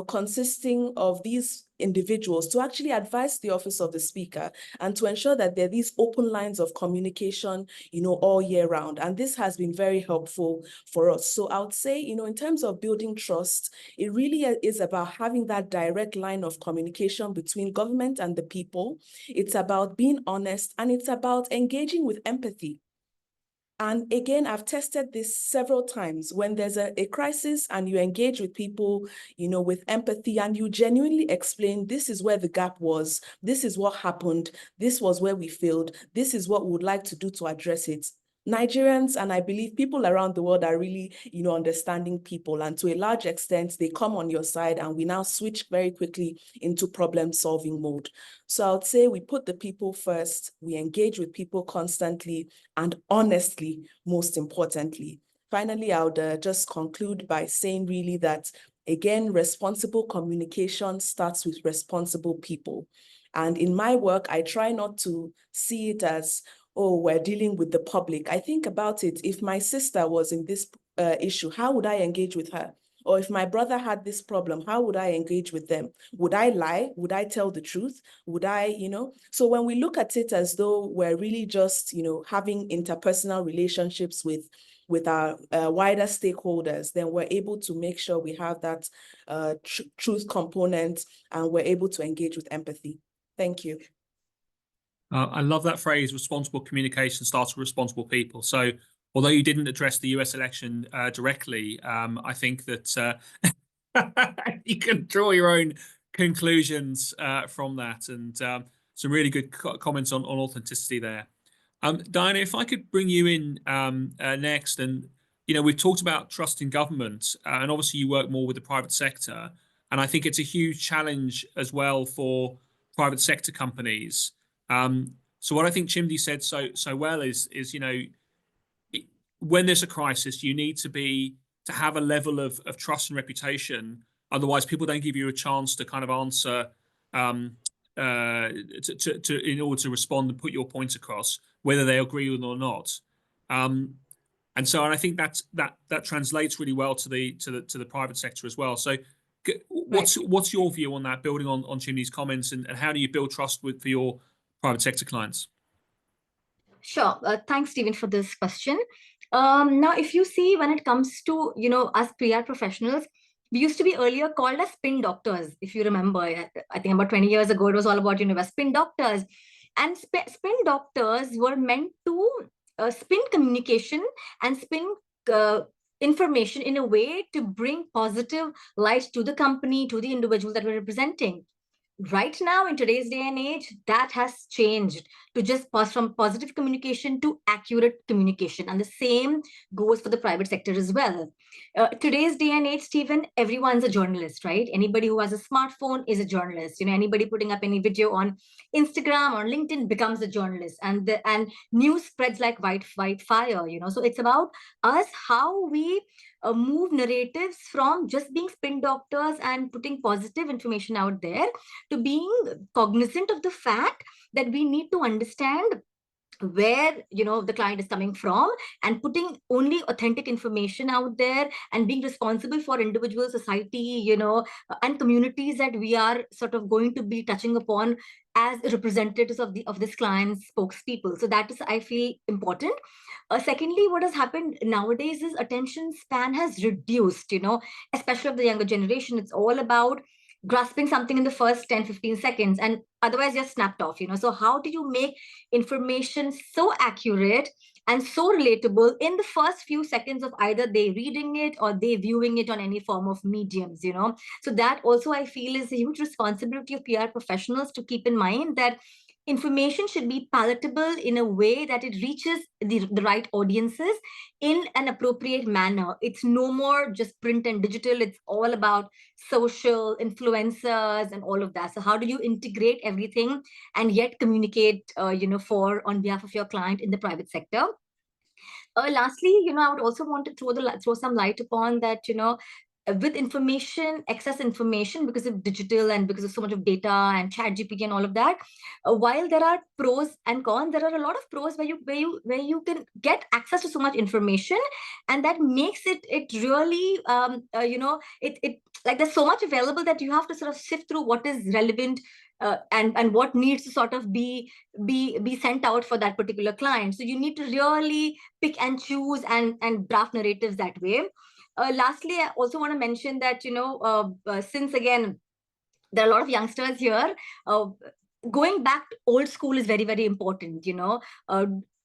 consisting of these individuals to actually advise the office of the speaker and to ensure that there are these open lines of communication, all year round. And this has been very helpful for us. So I would say, in terms of building trust, it really is about having that direct line of communication between government and the people. It's about being honest, and it's about engaging with empathy. And again, I've tested this several times. When there's a crisis and you engage with people, with empathy, and you genuinely explain, this is where the gap was, this is what happened, this was where we failed, this is what we would like to do to address it. Nigerians, and I believe people around the world, are really, understanding people. And to a large extent, they come on your side, and we now switch very quickly into problem-solving mode. So I would say we put the people first, we engage with people constantly and honestly, most importantly. Finally, I would just conclude by saying really that, again, responsible communication starts with responsible people. And in my work, I try not to see it as, oh, we're dealing with the public. I think about it, if my sister was in this issue, how would I engage with her? Or if my brother had this problem, how would I engage with them? Would I lie? Would I tell the truth? Would I, So when we look at it as though we're really just, having interpersonal relationships with our wider stakeholders, then we're able to make sure we have that truth component, and we're able to engage with empathy. Thank you. I love that phrase, responsible communication starts with responsible people. So although you didn't address the US election directly, I think that you can draw your own conclusions from that, and some really good comments on authenticity there. Diana, if I could bring you in next, and we've talked about trust in government, and obviously you work more with the private sector, and I think it's a huge challenge as well for private sector companies. So what I think Chimdi said so well is when there's a crisis, you need to have a level of trust and reputation. Otherwise, people don't give you a chance to kind of answer in order to respond and put your points across, whether they agree with it or not. And I think that translates really well to the private sector as well. So what's your view on that, building on Chimdi's comments, and how do you build trust for your private sector clients? Sure. Thanks, Stephen, for this question. Now, if you see, when it comes to, us PR professionals, we used to be earlier called as spin doctors. If you remember, I think about 20 years ago, it was all about, spin doctors. And spin doctors were meant to spin communication and spin information in a way to bring positive light to the company, to the individual that we're representing. Right now, in today's day and age, that has changed to just pass from positive communication to accurate communication. And the same goes for the private sector as well. Today's day and age, Stephen, everyone's a journalist, right? Anybody who has a smartphone is a journalist. Anybody putting up any video on Instagram or LinkedIn becomes a journalist. And news spreads like wildfire, So it's about us, how we move narratives from just being spin doctors and putting positive information out there to being cognizant of the fact that we need to understand where the client is coming from, and putting only authentic information out there, and being responsible for individual society, and communities that we are sort of going to be touching upon as representatives of this client's spokespeople. So that is, I feel, important. Secondly, what has happened nowadays is attention span has reduced, especially of the younger generation. It's all about grasping something in the first 10-15 seconds, and otherwise you're snapped off. So how do you make information so accurate and so relatable in the first few seconds of either they reading it or they viewing it on any form of mediums, you know. So that also I feel is a huge responsibility of PR professionals to keep in mind that information should be palatable in a way that it reaches the right audiences in an appropriate manner. It's no more just print and digital. It's all about social influencers and all of that. So how do you integrate everything and yet communicate, you know, on behalf of your client in the private sector? Lastly, you know, I would also want to throw some light upon that, you know, with information, excess information, because of digital and because of so much of data and chat GPT and all of that, while there are pros and cons, there are a lot of pros where you can get access to so much information, and that makes it really you know, it like there's so much available that you have to sort of sift through what is relevant and what needs to sort of be sent out for that particular client. So you need to really pick and choose and draft narratives that way. Lastly, I also want to mention that, you know, since again, there are a lot of youngsters here, going back to old school is very, very important, you know,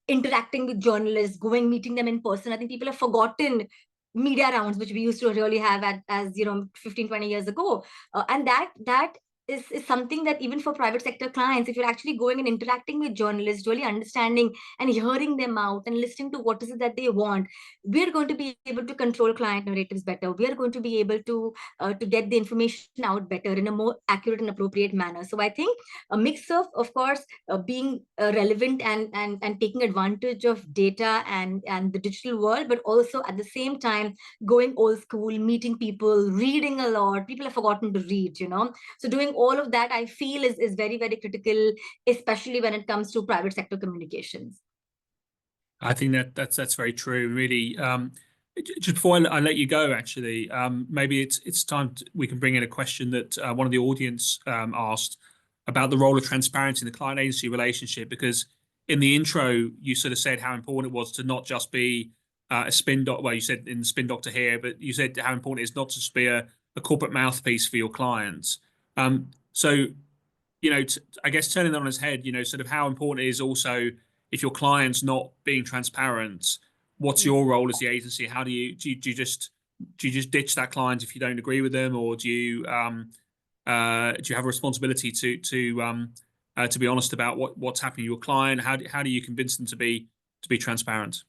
interacting with journalists, meeting them in person. I think people have forgotten media rounds, which we used to really have as you know, 15, 20 years ago. And that is something that even for private sector clients, if you're actually going and interacting with journalists, really understanding and hearing them out and listening to what is it that they want, we're going to be able to control client narratives better. We are going to be able to get the information out better in a more accurate and appropriate manner. So I think a mix of course, being relevant and taking advantage of data and the digital world, but also at the same time going old school, meeting people, reading a lot. People have forgotten to read, you know. So doing all of that, I feel, is very, very critical, especially when it comes to private sector communications. I think that's very true. Really, just before I let you go, actually, maybe it's time we can bring in a question that one of the audience asked about the role of transparency in the client-agency relationship. Because in the intro, you sort of said how important it was to not just be a spin doctor. Well, you said in the spin doctor here, but you said how important it is not to just be a corporate mouthpiece for your clients. So, you know, I guess turning that on its head, you know, sort of how important it is also, if your client's not being transparent, what's your role as the agency? How do you just ditch that client if you don't agree with them, or do you have a responsibility to be honest about what's happening to your client? How do you convince them to be transparent?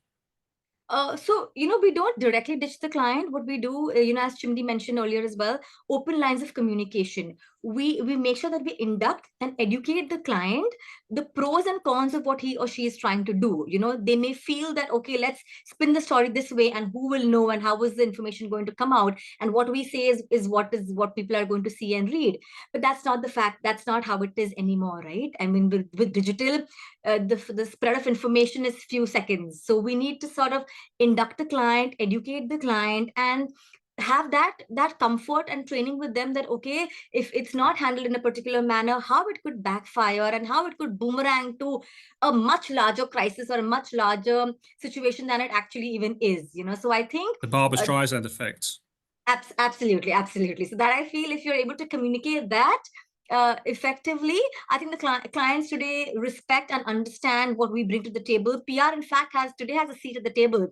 So, you know, we don't directly ditch the client. What we do, you know, as Chimdi mentioned earlier as well, open lines of communication. We make sure that we induct and educate the client the pros and cons of what he or she is trying to do. You know, they may feel that, okay, let's spin the story this way, and who will know, and how is the information going to come out, and what we say is what people are going to see and read. But that's not the fact. That's not how it is anymore, right? I mean, with digital, the spread of information is few seconds. So we need to sort of induct the client, educate the client, and have that comfort and training with them that, okay, if it's not handled in a particular manner, how it could backfire and how it could boomerang to a much larger crisis or a much larger situation than it actually even is, you know. So I think the Barbra Streisand effect. Absolutely. So that I feel, if you're able to communicate that effectively, I think the clients today respect and understand what we bring to the table. PR, in fact, has a seat at the table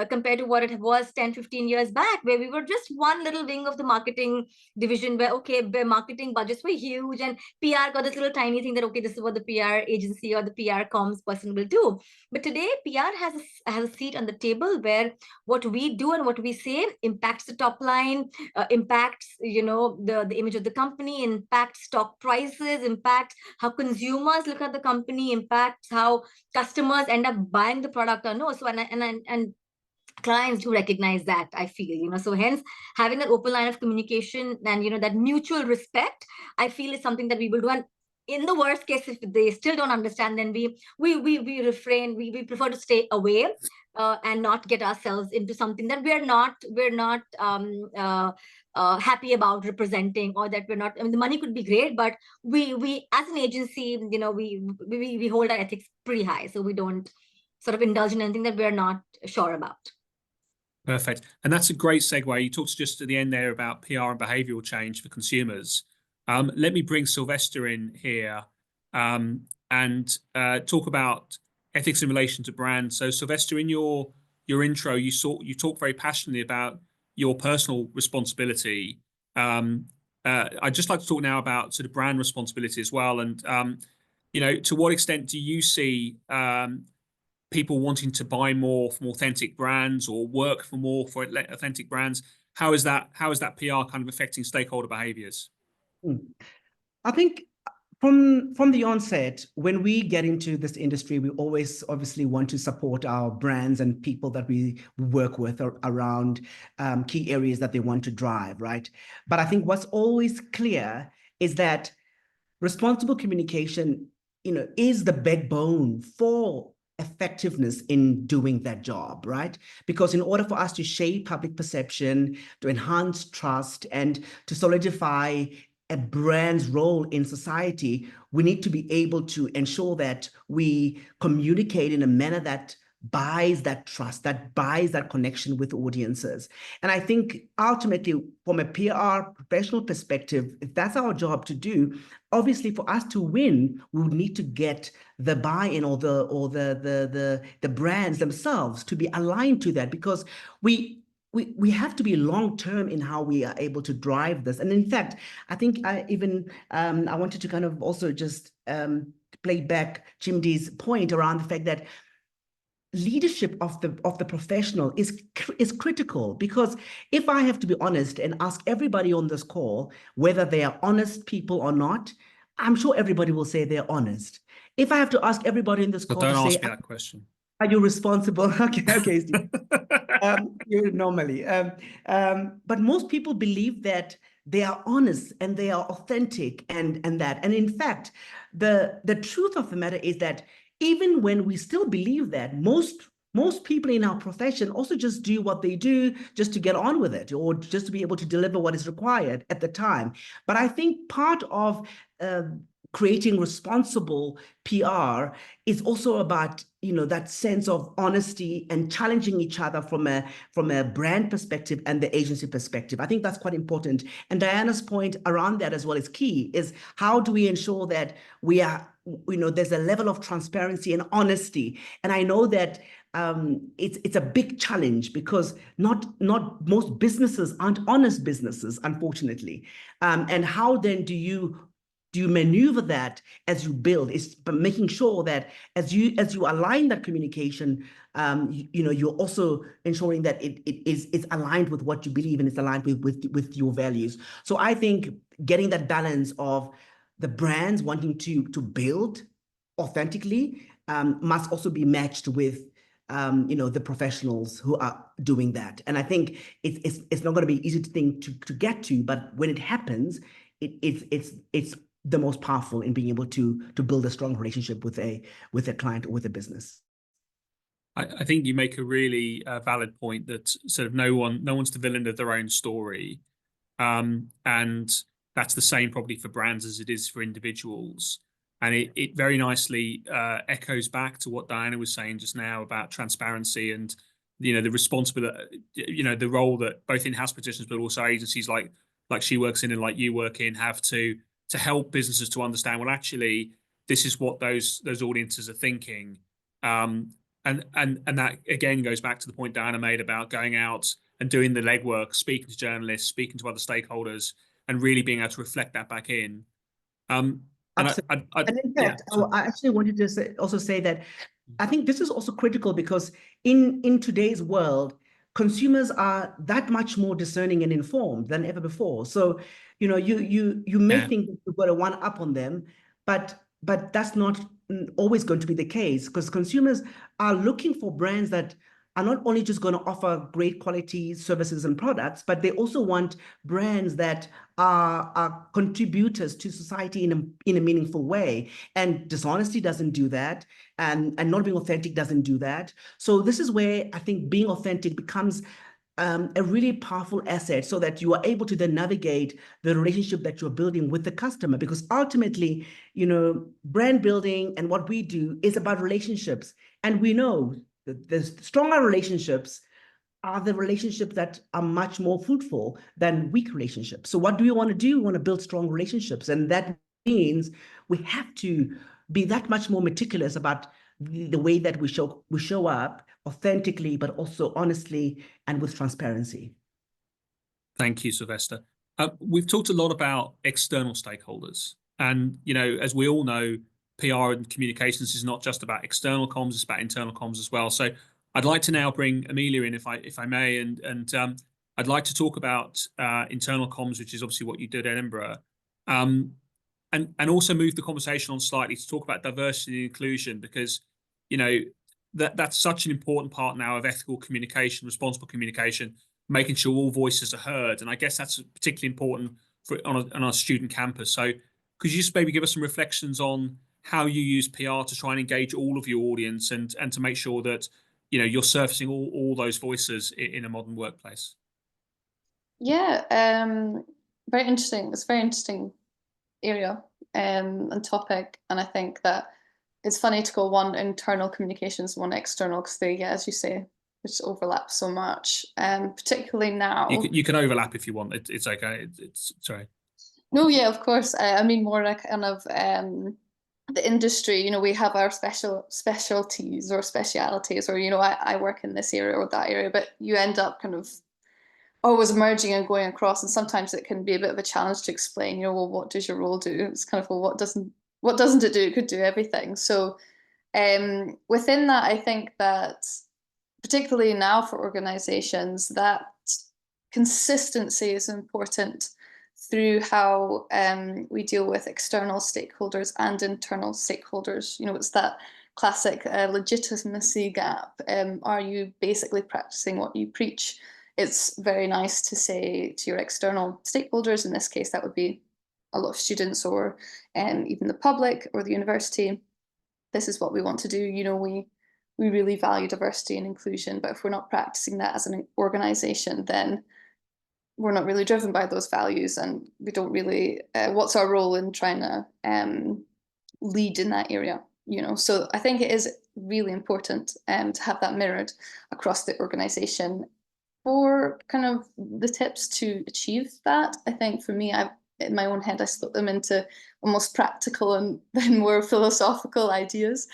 compared to what it was 10, 15 years back, where we were just one little wing of the marketing division, where, okay, where marketing budgets were huge and PR got this little tiny thing that, okay, this is what the PR agency or the PR comms person will do. But today, PR has a seat on the table where what we do and what we say impacts the top line, impacts, you know, the image of the company, impacts stock prices, impacts how consumers look at the company, impacts how customers end up buying the product or no. So and clients do recognize that, I feel, you know. So hence, having that open line of communication and, you know, that mutual respect, I feel, is something that we will do. And in the worst case, if they still don't understand, then we refrain. We prefer to stay away and not get ourselves into something that we're not happy about representing, or that we're not. I mean, the money could be great, but we as an agency, you know, we hold our ethics pretty high, so we don't sort of indulge in anything that we're not sure about. Perfect. And that's a great segue. You talked just at the end there about PR and behavioral change for consumers. Let me bring Sylvester in here and talk about ethics in relation to brand. So Sylvester, in your intro, you talk very passionately about your personal responsibility. I'd just like to talk now about sort of brand responsibility as well. And, you know, to what extent do you see people wanting to buy more from authentic brands or work for more for authentic brands? How is that PR kind of affecting stakeholder behaviors? I think from the onset, when we get into this industry, we always obviously want to support our brands and people that we work with around key areas that they want to drive, right? But I think what's always clear is that responsible communication, you know, is the backbone for effectiveness in doing that job, right? Because in order for us to shape public perception, to enhance trust, and to solidify a brand's role in society, we need to be able to ensure that we communicate in a manner that buys that trust, that buys that connection with audiences. And I think ultimately, from a PR professional perspective, if that's our job to do, obviously for us to win, we would need to get the buy-in or the brands themselves to be aligned to that, because we have to be long-term in how we are able to drive this. And in fact, I think I wanted to kind of also just play back Chimdi's point around the fact that leadership of the professional is critical, because if I have to be honest and ask everybody on this call whether they are honest people or not, I'm sure everybody will say they're honest. If I have to ask everybody in this call Don't to ask say, me that question. Are you responsible? Okay, Steve. You normally. But most people believe that they are honest and they are authentic and that. And in fact, the truth of the matter is that even when we still believe that, most people in our profession also just do what they do just to get on with it, or just to be able to deliver what is required at the time. But I think part of creating responsible PR is also about, you know, that sense of honesty and challenging each other from a brand perspective and the agency perspective. I think that's quite important. And Diana's point around that as well is key, is how do we ensure that we are, you know, there's a level of transparency and honesty. And I know that it's a big challenge, because not most businesses aren't honest businesses, unfortunately. And how then do you maneuver that as you build? Is by making sure that as you align that communication, you know, you're also ensuring that it's aligned with what you believe and it's aligned with your values. So I think getting that balance of the brands wanting to build authentically must also be matched with you know, the professionals who are doing that. And I think it's not going to be easy to get to, but when it happens, it's the most powerful in being able to build a strong relationship with a client or with a business. I think you make a really valid point that sort of no one's the villain of their own story, and that's the same probably for brands as it is for individuals. And it very nicely echoes back to what Diana was saying just now about transparency and, you know, the responsibility, you know, the role that both in-house practitioners but also agencies like she works in and like you work in have to help businesses to understand, well, actually, this is what those audiences are thinking. And that again goes back to the point Diana made about going out and doing the legwork, speaking to journalists, speaking to other stakeholders, and really being able to reflect that back in. And in fact, I actually wanted to also say that I think this is also critical, because in today's world, consumers are that much more discerning and informed than ever before. So, you know, you may think that you've got a one up on them, but that's not always going to be the case, because consumers are looking for brands that are not only just going to offer great quality services and products, but they also want brands that are contributors to society in a meaningful way. And dishonesty doesn't do that, and not being authentic doesn't do that. So this is where I think being authentic becomes a really powerful asset, so that you are able to then navigate the relationship that you're building with the customer. Because ultimately, you know, brand building and what we do is about relationships. And we know that the stronger relationships are the relationships that are much more fruitful than weak relationships. So what do we want to do? We want to build strong relationships. And that means we have to be that much more meticulous about the way that we show up authentically, but also honestly and with transparency. Thank you, Sylvester. We've talked a lot about external stakeholders. And, you know, as we all know, PR and communications is not just about external comms, it's about internal comms as well. So I'd like to now bring Amelia in, if I may, and I'd like to talk about internal comms, which is obviously what you did at Edinburgh, and also move the conversation on slightly to talk about diversity and inclusion, because, you know, that's such an important part now of ethical communication, responsible communication, making sure all voices are heard. And I guess that's particularly important on our student campus. So could you just maybe give us some reflections on how you use PR to try and engage all of your audience and to make sure that, you know, you're surfacing all those voices in a modern workplace? Yeah, very interesting. It's a very interesting area and topic. And I think that it's funny to go one internal communications, one external, because they, yeah, as you say, which overlap so much, particularly now. You can overlap if you want. It's okay. It's sorry. No, yeah, of course. I mean more like kind of the industry. You know, we have our specialties or specialities, or, you know, I work in this area or that area, but you end up kind of always merging and going across, and sometimes it can be a bit of a challenge to explain, you know, well, what does your role do? It's kind of, well, what doesn't it do? It could do everything. So within that, I think that particularly now for organizations, that consistency is important through how we deal with external stakeholders and internal stakeholders. You know, it's that classic legitimacy gap. Are you basically practicing what you preach? It's very nice to say to your external stakeholders, in this case, that would be a lot of students or even the public or the university, this is what we want to do. You know, we really value diversity and inclusion, but if we're not practicing that as an organization, then we're not really driven by those values, and we don't really, what's our role in trying to lead in that area, you know? So I think it is really important to have that mirrored across the organization. For kind of the tips to achieve that, I think for me, in my own head, I split them into almost practical and then more philosophical ideas.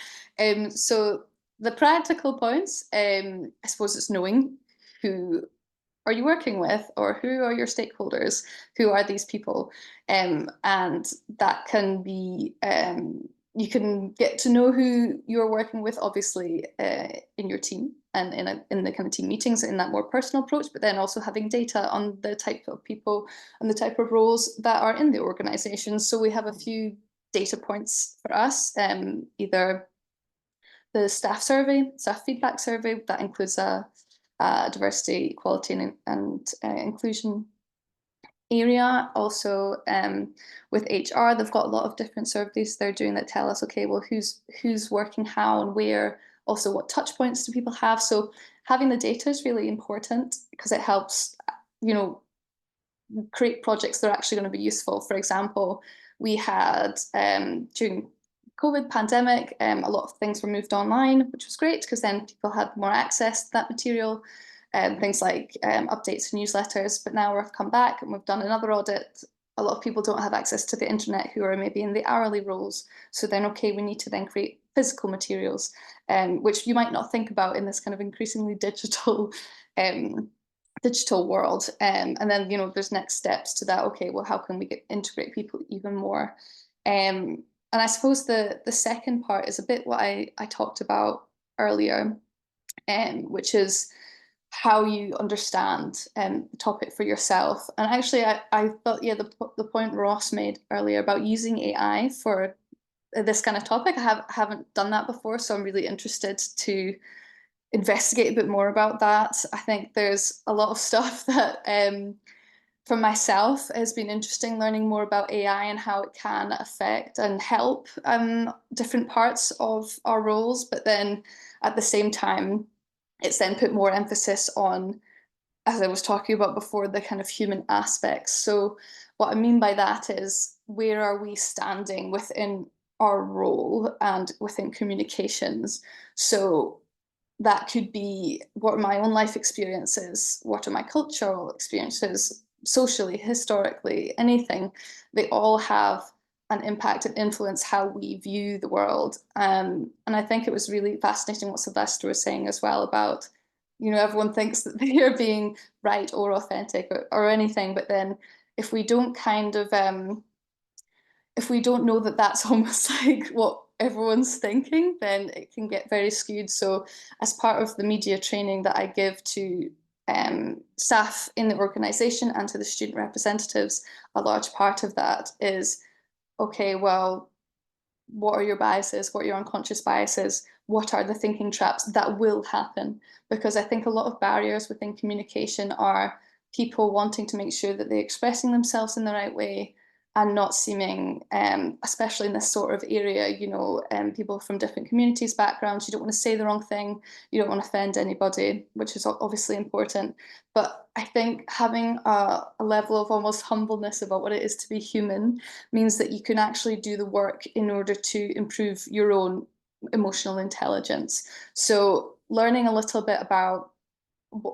So the practical points, I suppose it's knowing who are you working with, or who are your stakeholders, who are these people, and that can be, you can get to know who you're working with, obviously, in your team and in the kind of team meetings, in that more personal approach, but then also having data on the type of people and the type of roles that are in the organization. So we have a few data points for us, either the staff feedback survey, that includes a diversity, equality and inclusion area. Also with HR, they've got a lot of different surveys they're doing that tell us, okay, well, who's working how and where, also what touch points do people have. So having the data is really important because it helps, you know, create projects that are actually going to be useful. For example, we had during COVID pandemic, a lot of things were moved online, which was great because then people had more access to that material, things like updates to newsletters. But now we've come back and we've done another audit. A lot of people don't have access to the internet who are maybe in the hourly roles. So then, okay, we need to then create physical materials, which you might not think about in this kind of increasingly digital world. And then, you know, there's next steps to that. Okay, well, how can we integrate people even more? And I suppose the second part is a bit what I talked about earlier, which is how you understand the topic for yourself. And actually, I thought, yeah, the point Ross made earlier about using AI for this kind of topic, I haven't done that before, so I'm really interested to investigate a bit more about that. I think there's a lot of stuff that for myself has been interesting, learning more about AI and how it can affect and help different parts of our roles, but then at the same time, it's then put more emphasis on, as I was talking about before, the kind of human aspects. So what I mean by that is, where are we standing within our role and within communications? So that could be, what are my own life experiences? What are my cultural experiences? Socially, historically, anything. They all have and impact and influence how we view the world. And I think it was really fascinating what Sylvester was saying as well about, you know, everyone thinks that they are being right or authentic or anything, but then if we don't kind of, if we don't know that that's almost like what everyone's thinking, then it can get very skewed. So as part of the media training that I give to staff in the organisation and to the student representatives, a large part of that is, okay, well, what are your biases? What are your unconscious biases? What are the thinking traps that will happen? Because I think a lot of barriers within communication are people wanting to make sure that they're expressing themselves in the right way and not seeming, especially in this sort of area, you know, people from different communities, backgrounds, you don't want to say the wrong thing, you don't want to offend anybody, which is obviously important. But I think having a level of almost humbleness about what it is to be human means that you can actually do the work in order to improve your own emotional intelligence. So learning a little bit about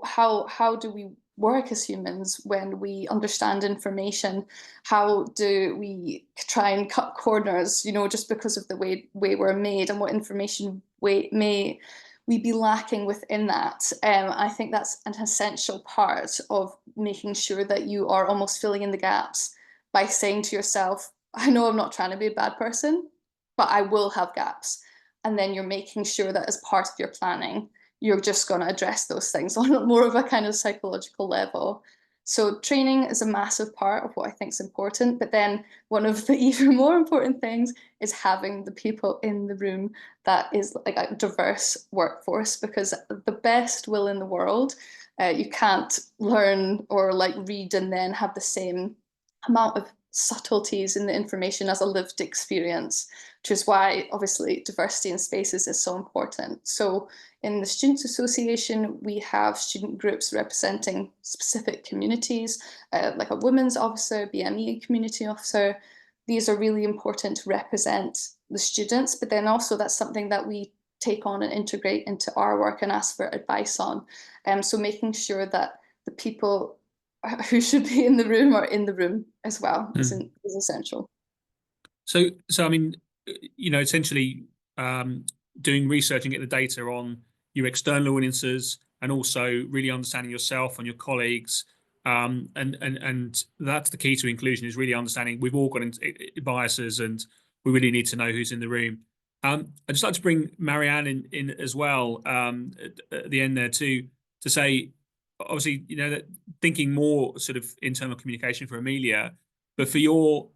how do we work as humans when we understand information, how do we try and cut corners, you know, just because of the way we're made, and what information may we be lacking within that. I think that's an essential part of making sure that you are almost filling in the gaps by saying to yourself, I know I'm not trying to be a bad person, but I will have gaps. And then you're making sure that as part of your planning, you're just going to address those things on more of a kind of psychological level. So training is a massive part of what I think is important. But then one of the even more important things is having the people in the room that is like a diverse workforce, because the best will in the world, you can't learn or like read and then have the same amount of subtleties in the information as a lived experience, which is why obviously diversity in spaces is so important. So in the Students' Association, we have student groups representing specific communities, like a women's officer, BME community officer. These are really important to represent the students, but then also that's something that we take on and integrate into our work and ask for advice on. So making sure that the people who should be in the room are in the room as well is essential. So I mean, you know, essentially doing research and get the data on your external audiences and also really understanding yourself and your colleagues. And that's the key to inclusion, is really understanding we've all got biases and we really need to know who's in the room. I'd just like to bring Marianne in as well at the end there too, to say, obviously, you know, that thinking more sort of internal communication for Amelia, but for your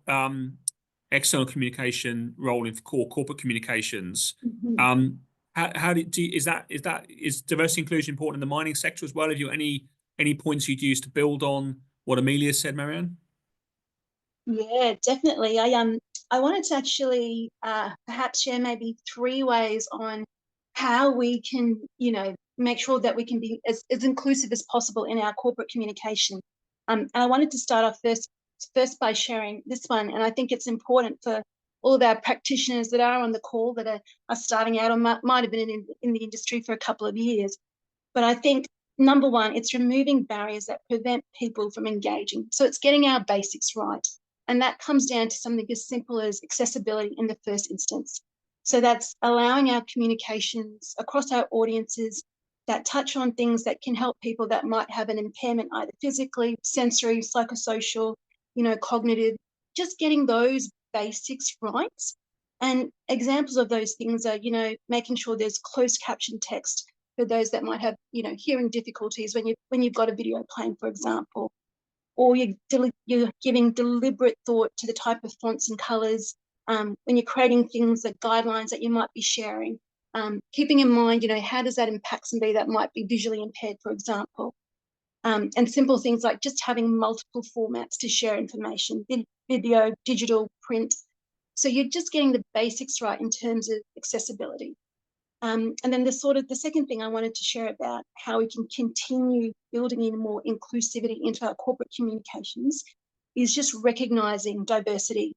external communication role in core corporate communications, is diversity inclusion important in the mining sector as well? Have you any points you'd use to build on what Amelia said, Marianne? Yeah, definitely. I wanted to actually perhaps share maybe 3 ways on how we can, you know, make sure that we can be as inclusive as possible in our corporate communication. And I wanted to start off first by sharing this one, and I think it's important for all of our practitioners that are on the call that are starting out or might have been in the industry for a couple of years. But I think, number one, it's removing barriers that prevent people from engaging. So it's getting our basics right. And that comes down to something as simple as accessibility in the first instance. So that's allowing our communications across our audiences that touch on things that can help people that might have an impairment, either physically, sensory, psychosocial, you know, cognitive, just getting those basics right. And examples of those things are, you know, making sure there's closed caption text for those that might have, you know, hearing difficulties when you've got a video playing, for example, or you're giving deliberate thought to the type of fonts and colors when you're creating things like guidelines that you might be sharing, keeping in mind, you know, how does that impact somebody that might be visually impaired, for example, and simple things like just having multiple formats to share information, video, digital, print. So you're just getting the basics right in terms of accessibility. And then the second thing I wanted to share about how we can continue building in more inclusivity into our corporate communications is just recognizing diversity.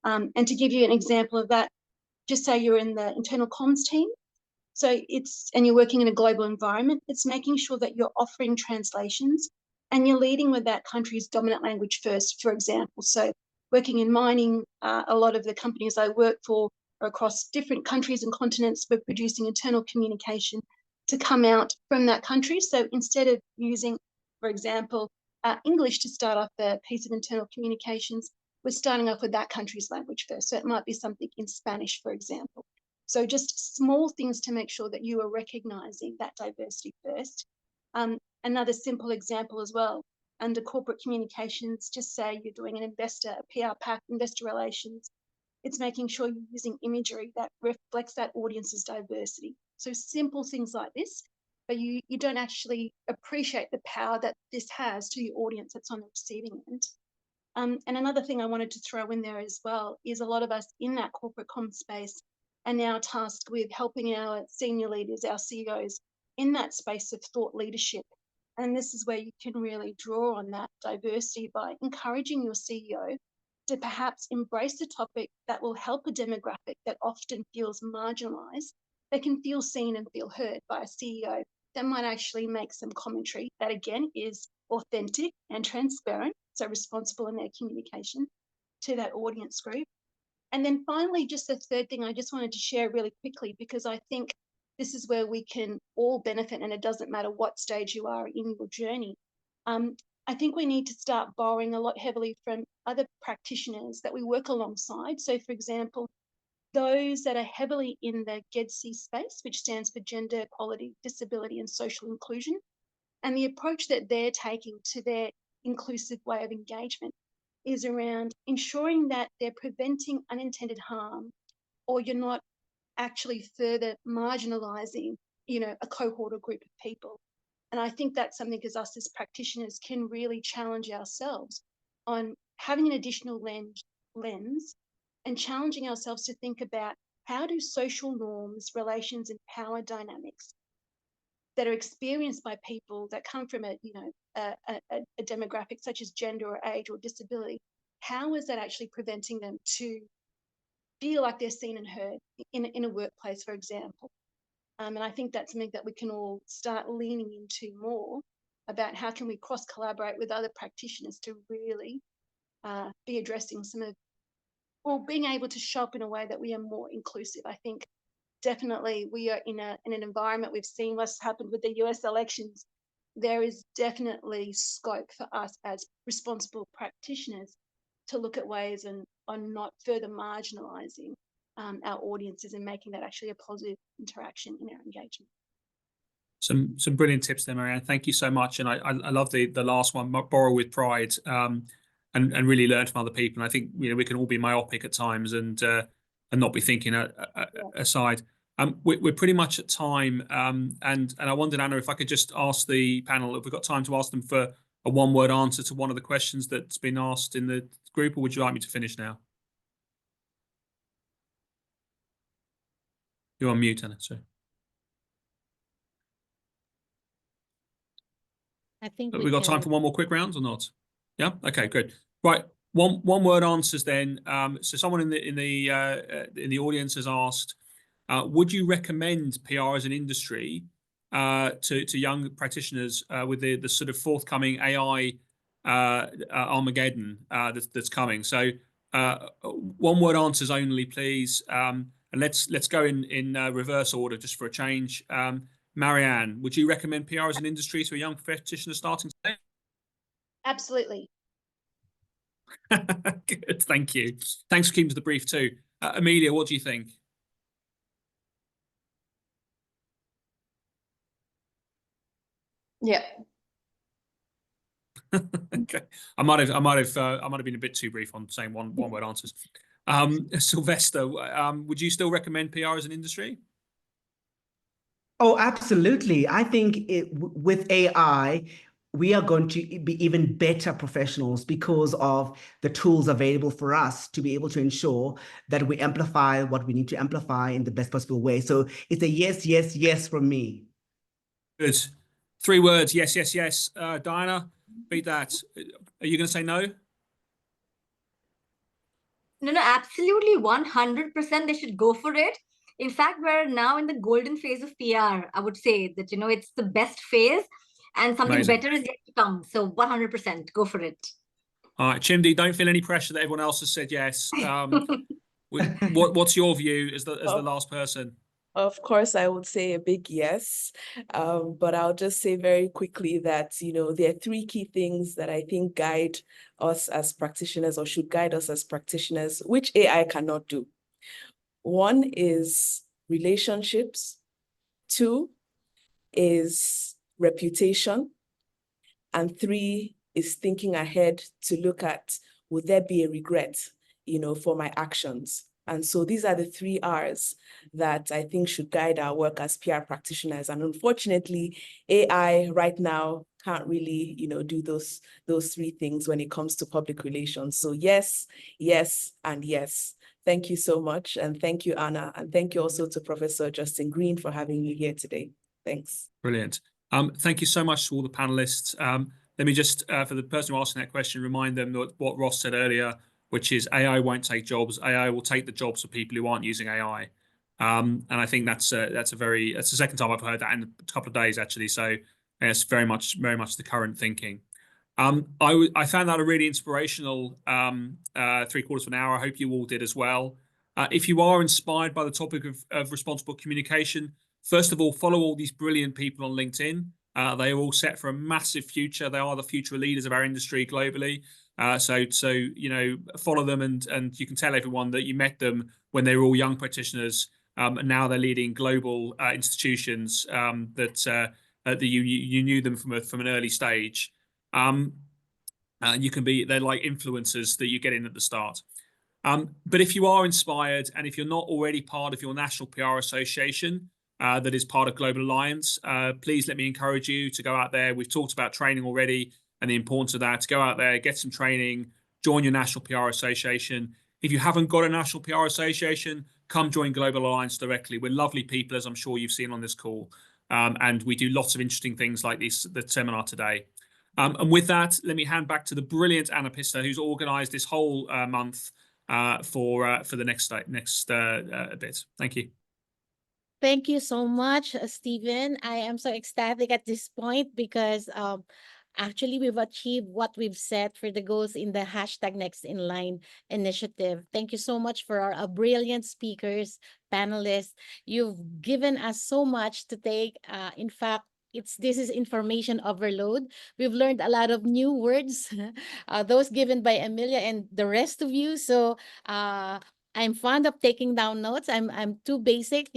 And to give you an example of that, just say you're in the internal comms team. So and you're working in a global environment, it's making sure that you're offering translations and you're leading with that country's dominant language first, for example. So working in mining, a lot of the companies I work for are across different countries and continents. We're producing internal communication to come out from that country. So instead of using, for example, English to start off a piece of internal communications, we're starting off with that country's language first. So it might be something in Spanish, for example. So just small things to make sure that you are recognizing that diversity first. Another simple example as well, under corporate communications, just say you're doing an investor, a PR pack, investor relations. It's making sure you're using imagery that reflects that audience's diversity. So simple things like this, but you don't actually appreciate the power that this has to your audience that's on the receiving end. And another thing I wanted to throw in there as well is a lot of us in that corporate comm space are now tasked with helping our senior leaders, our CEOs, in that space of thought leadership. And this is where you can really draw on that diversity by encouraging your CEO to perhaps embrace a topic that will help a demographic that often feels marginalized. They can feel seen and feel heard by a CEO that might actually make some commentary that, again, is authentic and transparent, so responsible in their communication to that audience group. And then finally, just the third thing I just wanted to share really quickly, because I think this is where we can all benefit, and it doesn't matter what stage you are in your journey. I think we need to start borrowing a lot heavily from other practitioners that we work alongside. So, for example, those that are heavily in the GEDC space, which stands for Gender Equality, Disability and Social Inclusion, and the approach that they're taking to their inclusive way of engagement is around ensuring that they're preventing unintended harm, or you're not actually further marginalizing, a cohort or group of people. And I think that's something as us as practitioners can really challenge ourselves on having an additional lens and challenging ourselves to think about how do social norms, relations, and power dynamics that are experienced by people that come from a demographic such as gender or age or disability, how is that actually preventing them to feel like they're seen and heard in a workplace, for example? And I think that's something that we can all start leaning into more about how can we cross-collaborate with other practitioners to really be addressing some of, or being able to show up in a way that we are more inclusive. I think definitely we are in an environment, we've seen what's happened with the US elections. There is definitely scope for us as responsible practitioners to look at ways on not further marginalizing our audiences and making that actually a positive interaction in our engagement. Some brilliant tips there, Marianne. Thank you so much. And I love the last one, borrow with pride, and really learn from other people. And I think we can all be myopic at times and not be thinking aside. We're pretty much at time, and I wondered, Anna, if I could just ask the panel if we've got time to ask them for a one-word answer to one of the questions that's been asked in the group, or would you like me to finish now? You're on mute, Anna. Sorry. I think we got time for one more quick round or not? Yeah. Okay. Good. Right. One word answers then. So someone in the audience has asked, would you recommend PR as an industry to young practitioners with the sort of forthcoming AI Armageddon that's coming? So one word answers only, please. And let's go in reverse order just for a change. Marianne, would you recommend PR as an industry to a young practitioner starting today? Absolutely. Good, thank you. Thanks for keeping to the brief too. Amelia, what do you think? Yeah. Okay. I might have been a bit too brief on saying one word answers. Sylvester, would you still recommend PR as an industry? Oh, absolutely. I think with AI, we are going to be even better professionals because of the tools available for us to be able to ensure that we amplify what we need to amplify in the best possible way. So it's a yes, yes, yes from me. Good. 3 words, yes, yes, yes. Diana, beat that. Are you going to say no? No, absolutely 100% they should go for it. In fact, we're now in the golden phase of PR. I would say that, it's the best phase and something better is yet to come. So 100% go for it. All right, Chimdi, don't feel any pressure that everyone else has said yes. What's your view as the last person? Of course, I would say a big yes, but I'll just say very quickly that, there are three key things that I think guide us as practitioners or should guide us as practitioners, which AI cannot do. One is relationships, two is reputation, and three is thinking ahead to look at, would there be a regret, for my actions? And so these are the 3 R's that I think should guide our work as PR practitioners. And unfortunately, AI right now can't really, do those 3 things when it comes to public relations. So yes, yes, and yes. Thank you so much. And thank you, Anna. And thank you also to Professor Justin Green for having me here today. Thanks. Brilliant. Thank you so much to all the panelists. Let me just, for the person who asking that question, remind them that what Ross said earlier, which is AI won't take jobs. AI will take the jobs for people who aren't using AI. And I think that's the second time I've heard that in a couple of days, actually. So it's very much the current thinking. I found that a really inspirational 3/4 of an hour. I hope you all did as well. If you are inspired by the topic of responsible communication, first of all, follow all these brilliant people on LinkedIn. They are all set for a massive future. They are the future leaders of our industry globally. So follow them, and you can tell everyone that you met them when they were all young practitioners, and now they're leading global institutions that you knew them from an early stage. They're like influencers that you get in at the start. But if you are inspired, and if you're not already part of your national PR association, that is part of Global Alliance, please let me encourage you to go out there. We've talked about training already and the importance of that. To go out there, get some training, join your national PR association. If you haven't got a national PR association, come join Global Alliance directly. We're lovely people, as I'm sure you've seen on this call. And we do lots of interesting things like the seminar today. And with that, let me hand back to the brilliant Anna Pista, who's organised this whole month for the next bit. Thank you. Thank you so much, Stephen. I am so ecstatic at this point because actually we've achieved what we've set for the goals in the #NextInLine initiative. Thank you so much for our brilliant speakers, panelists. You've given us so much to take. In fact, this is information overload. We've learned a lot of new words, those given by Amelia and the rest of you. So I'm fond of taking down notes. I'm too basic,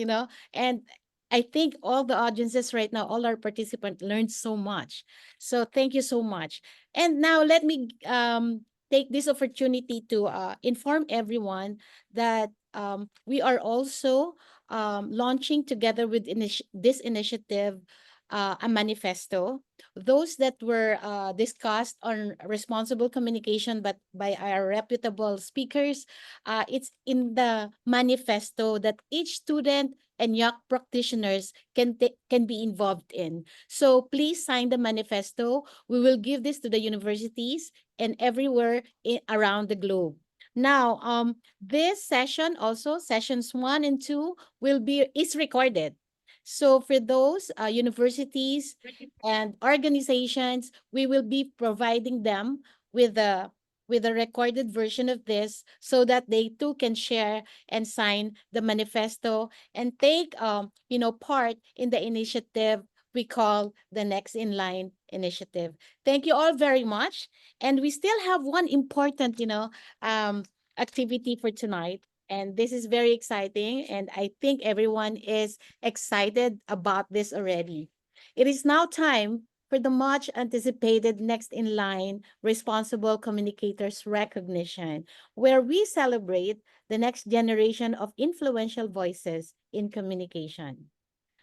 and I think all the audiences right now, all our participants learned so much. So thank you so much. And now let me take this opportunity to inform everyone that we are also launching together with this initiative a manifesto. Those that were discussed on responsible communication but by our reputable speakers, it's in the manifesto that each student and young practitioners can be involved in. So please sign the manifesto. We will give this to the universities and everywhere around the globe. Now, this session also, sessions 1 and 2, is recorded. So for those universities and organizations, we will be providing them with a recorded version of this so that they too can share and sign the manifesto and take part in the initiative we call the NextInLine initiative. Thank you all very much. And we still have one important activity for tonight. And this is very exciting, and I think everyone is excited about this already. It is now time for the much anticipated NextInLine Responsible Communicators Recognition, where we celebrate the next generation of influential voices in communication.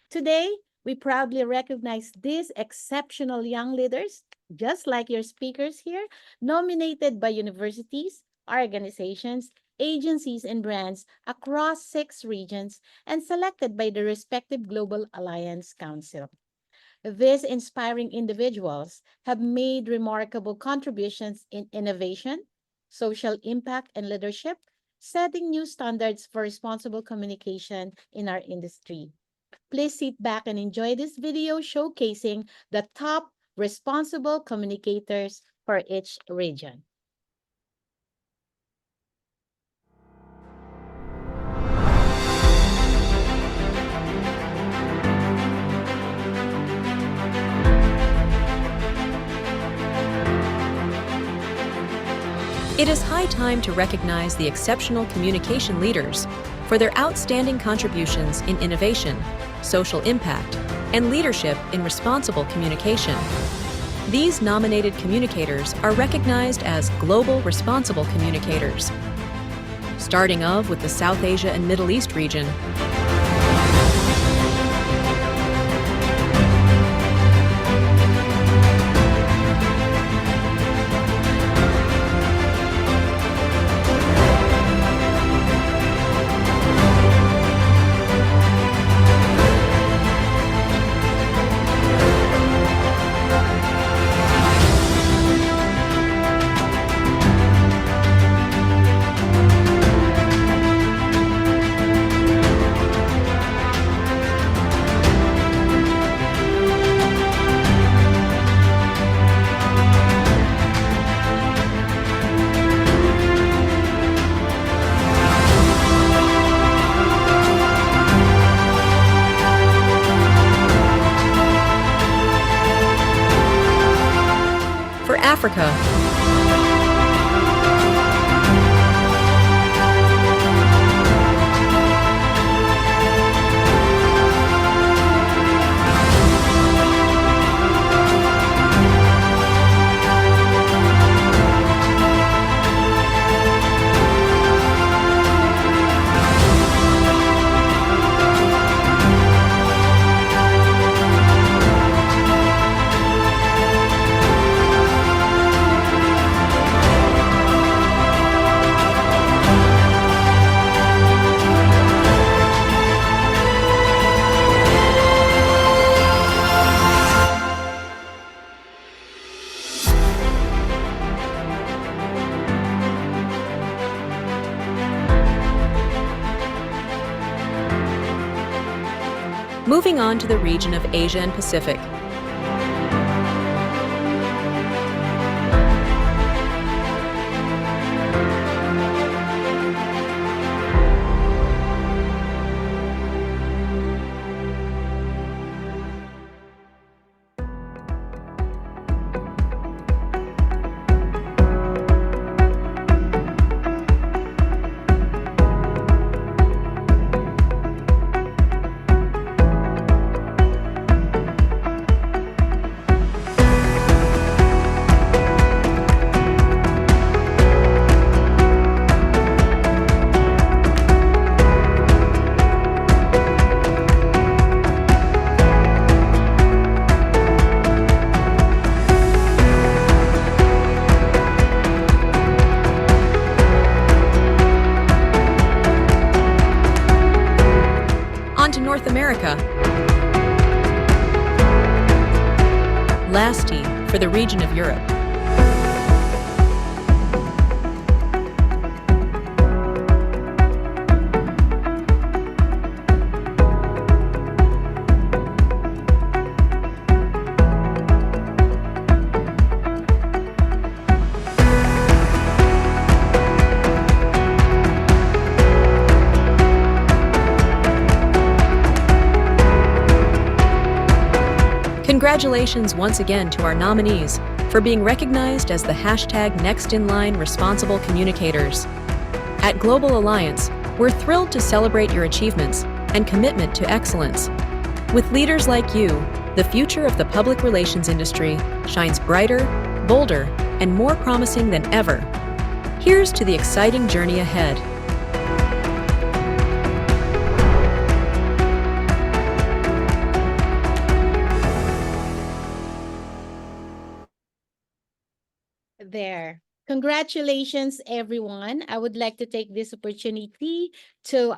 Today, we proudly recognize these exceptional young leaders, just like your speakers here, nominated by universities, organizations, agencies, and brands across 6 regions and selected by the respective Global Alliance Council. These inspiring individuals have made remarkable contributions in innovation, social impact, and leadership, setting new standards for responsible communication in our industry. Please sit back and enjoy this video showcasing the top responsible communicators for each region. It is high time to recognize the exceptional communication leaders for their outstanding contributions in innovation, social impact, and leadership in responsible communication. These nominated communicators are recognized as Global Responsible Communicators. Starting off with the South Asia and Middle East region, Africa. Moving on to the region of Asia and Pacific. Last team for the region of Europe. Congratulations once again to our nominees for being recognized as the #NextInLine Responsible Communicators. At Global Alliance, we're thrilled to celebrate your achievements and commitment to excellence. With leaders like you, the future of the public relations industry shines brighter, bolder, and more promising than ever. Here's to the exciting journey ahead. There. Congratulations, everyone. I would like to take this opportunity to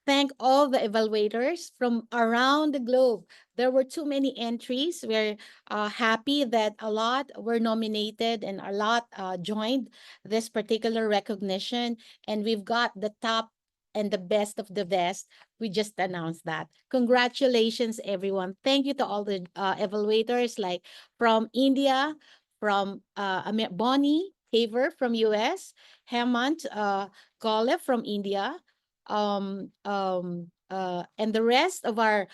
thank all the evaluators from around the globe. There were too many entries. We're happy that a lot were nominated and a lot joined this particular recognition. And we've got the top and the best of the best. We just announced that. Congratulations, everyone. Thank you to all the evaluators like from India, from Bonnie Haver from US, Hemant Gole from India, and the rest of our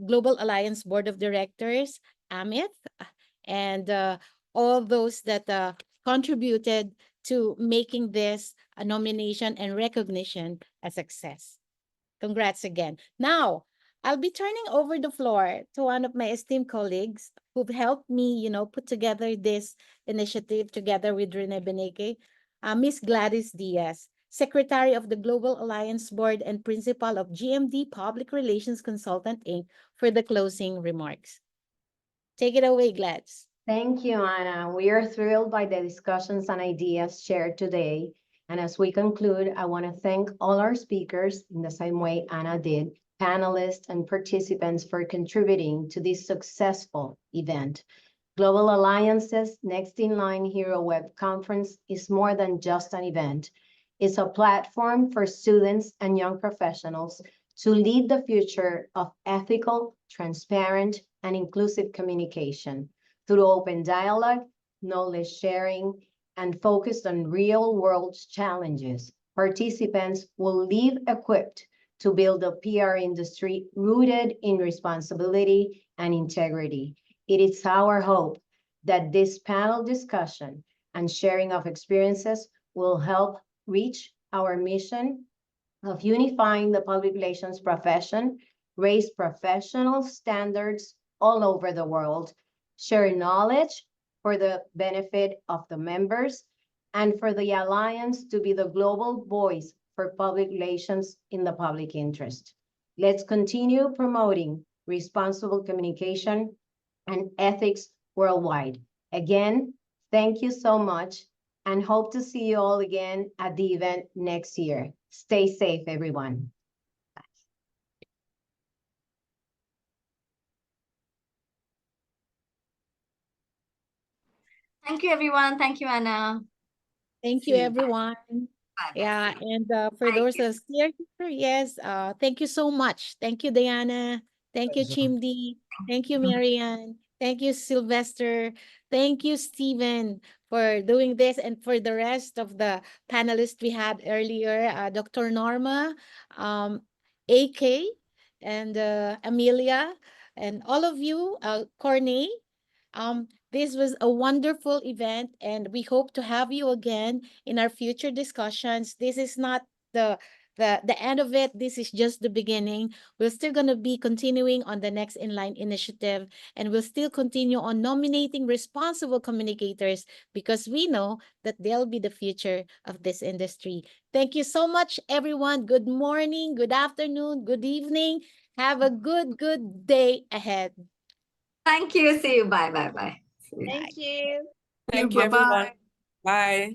Global Alliance Board of Directors, Amit, and all those that contributed to making this a nomination and recognition a success. Congrats again. Now, I'll be turning over the floor to one of my esteemed colleagues who've helped me, put together this initiative together with Rene Benecke, Ms. Gladys Diaz, Secretary of the Global Alliance Board and Principal of GMD Public Relations Consultant, Inc., for the closing remarks. Take it away, Glads. Thank you, Anna. We are thrilled by the discussions and ideas shared today. And as we conclude, I want to thank all our speakers in the same way Anna did, panelists and participants for contributing to this successful event. Global Alliance's NextInLine Hero Web Conference is more than just an event. It's a platform for students and young professionals to lead the future of ethical, transparent, and inclusive communication through open dialogue, knowledge sharing, and focused on real-world challenges. Participants will leave equipped to build a PR industry rooted in responsibility and integrity. It is our hope that this panel discussion and sharing of experiences will help reach our mission of unifying the public relations profession, raise professional standards all over the world, share knowledge for the benefit of the members, and for the Alliance to be the global voice for public relations in the public interest. Let's continue promoting responsible communication and ethics worldwide. Again, thank you so much, and hope to see you all again at the event next year. Stay safe, everyone. Thank you, everyone. Thank you, Anna. Thank you, everyone. Yeah, and for those that are here, yes, thank you so much. Thank you, Diana. Thank you, Chimdi. Thank you, Marianne. Thank you, Sylvester. Thank you, Stephen, for doing this, and for the rest of the panelists we had earlier, Dr. Norma, AK, and Amelia, and all of you, Corné. This was a wonderful event, and we hope to have you again in our future discussions. This is not the end of it. This is just the beginning. We're still going to be continuing on the NextInLine initiative, and we'll still continue on nominating responsible communicators, because we know that they'll be the future of this industry. Thank you so much, everyone. Good morning, good afternoon, good evening. Have a good day ahead. Thank you. See you. Bye. Thank you. Thank you, everyone. Bye.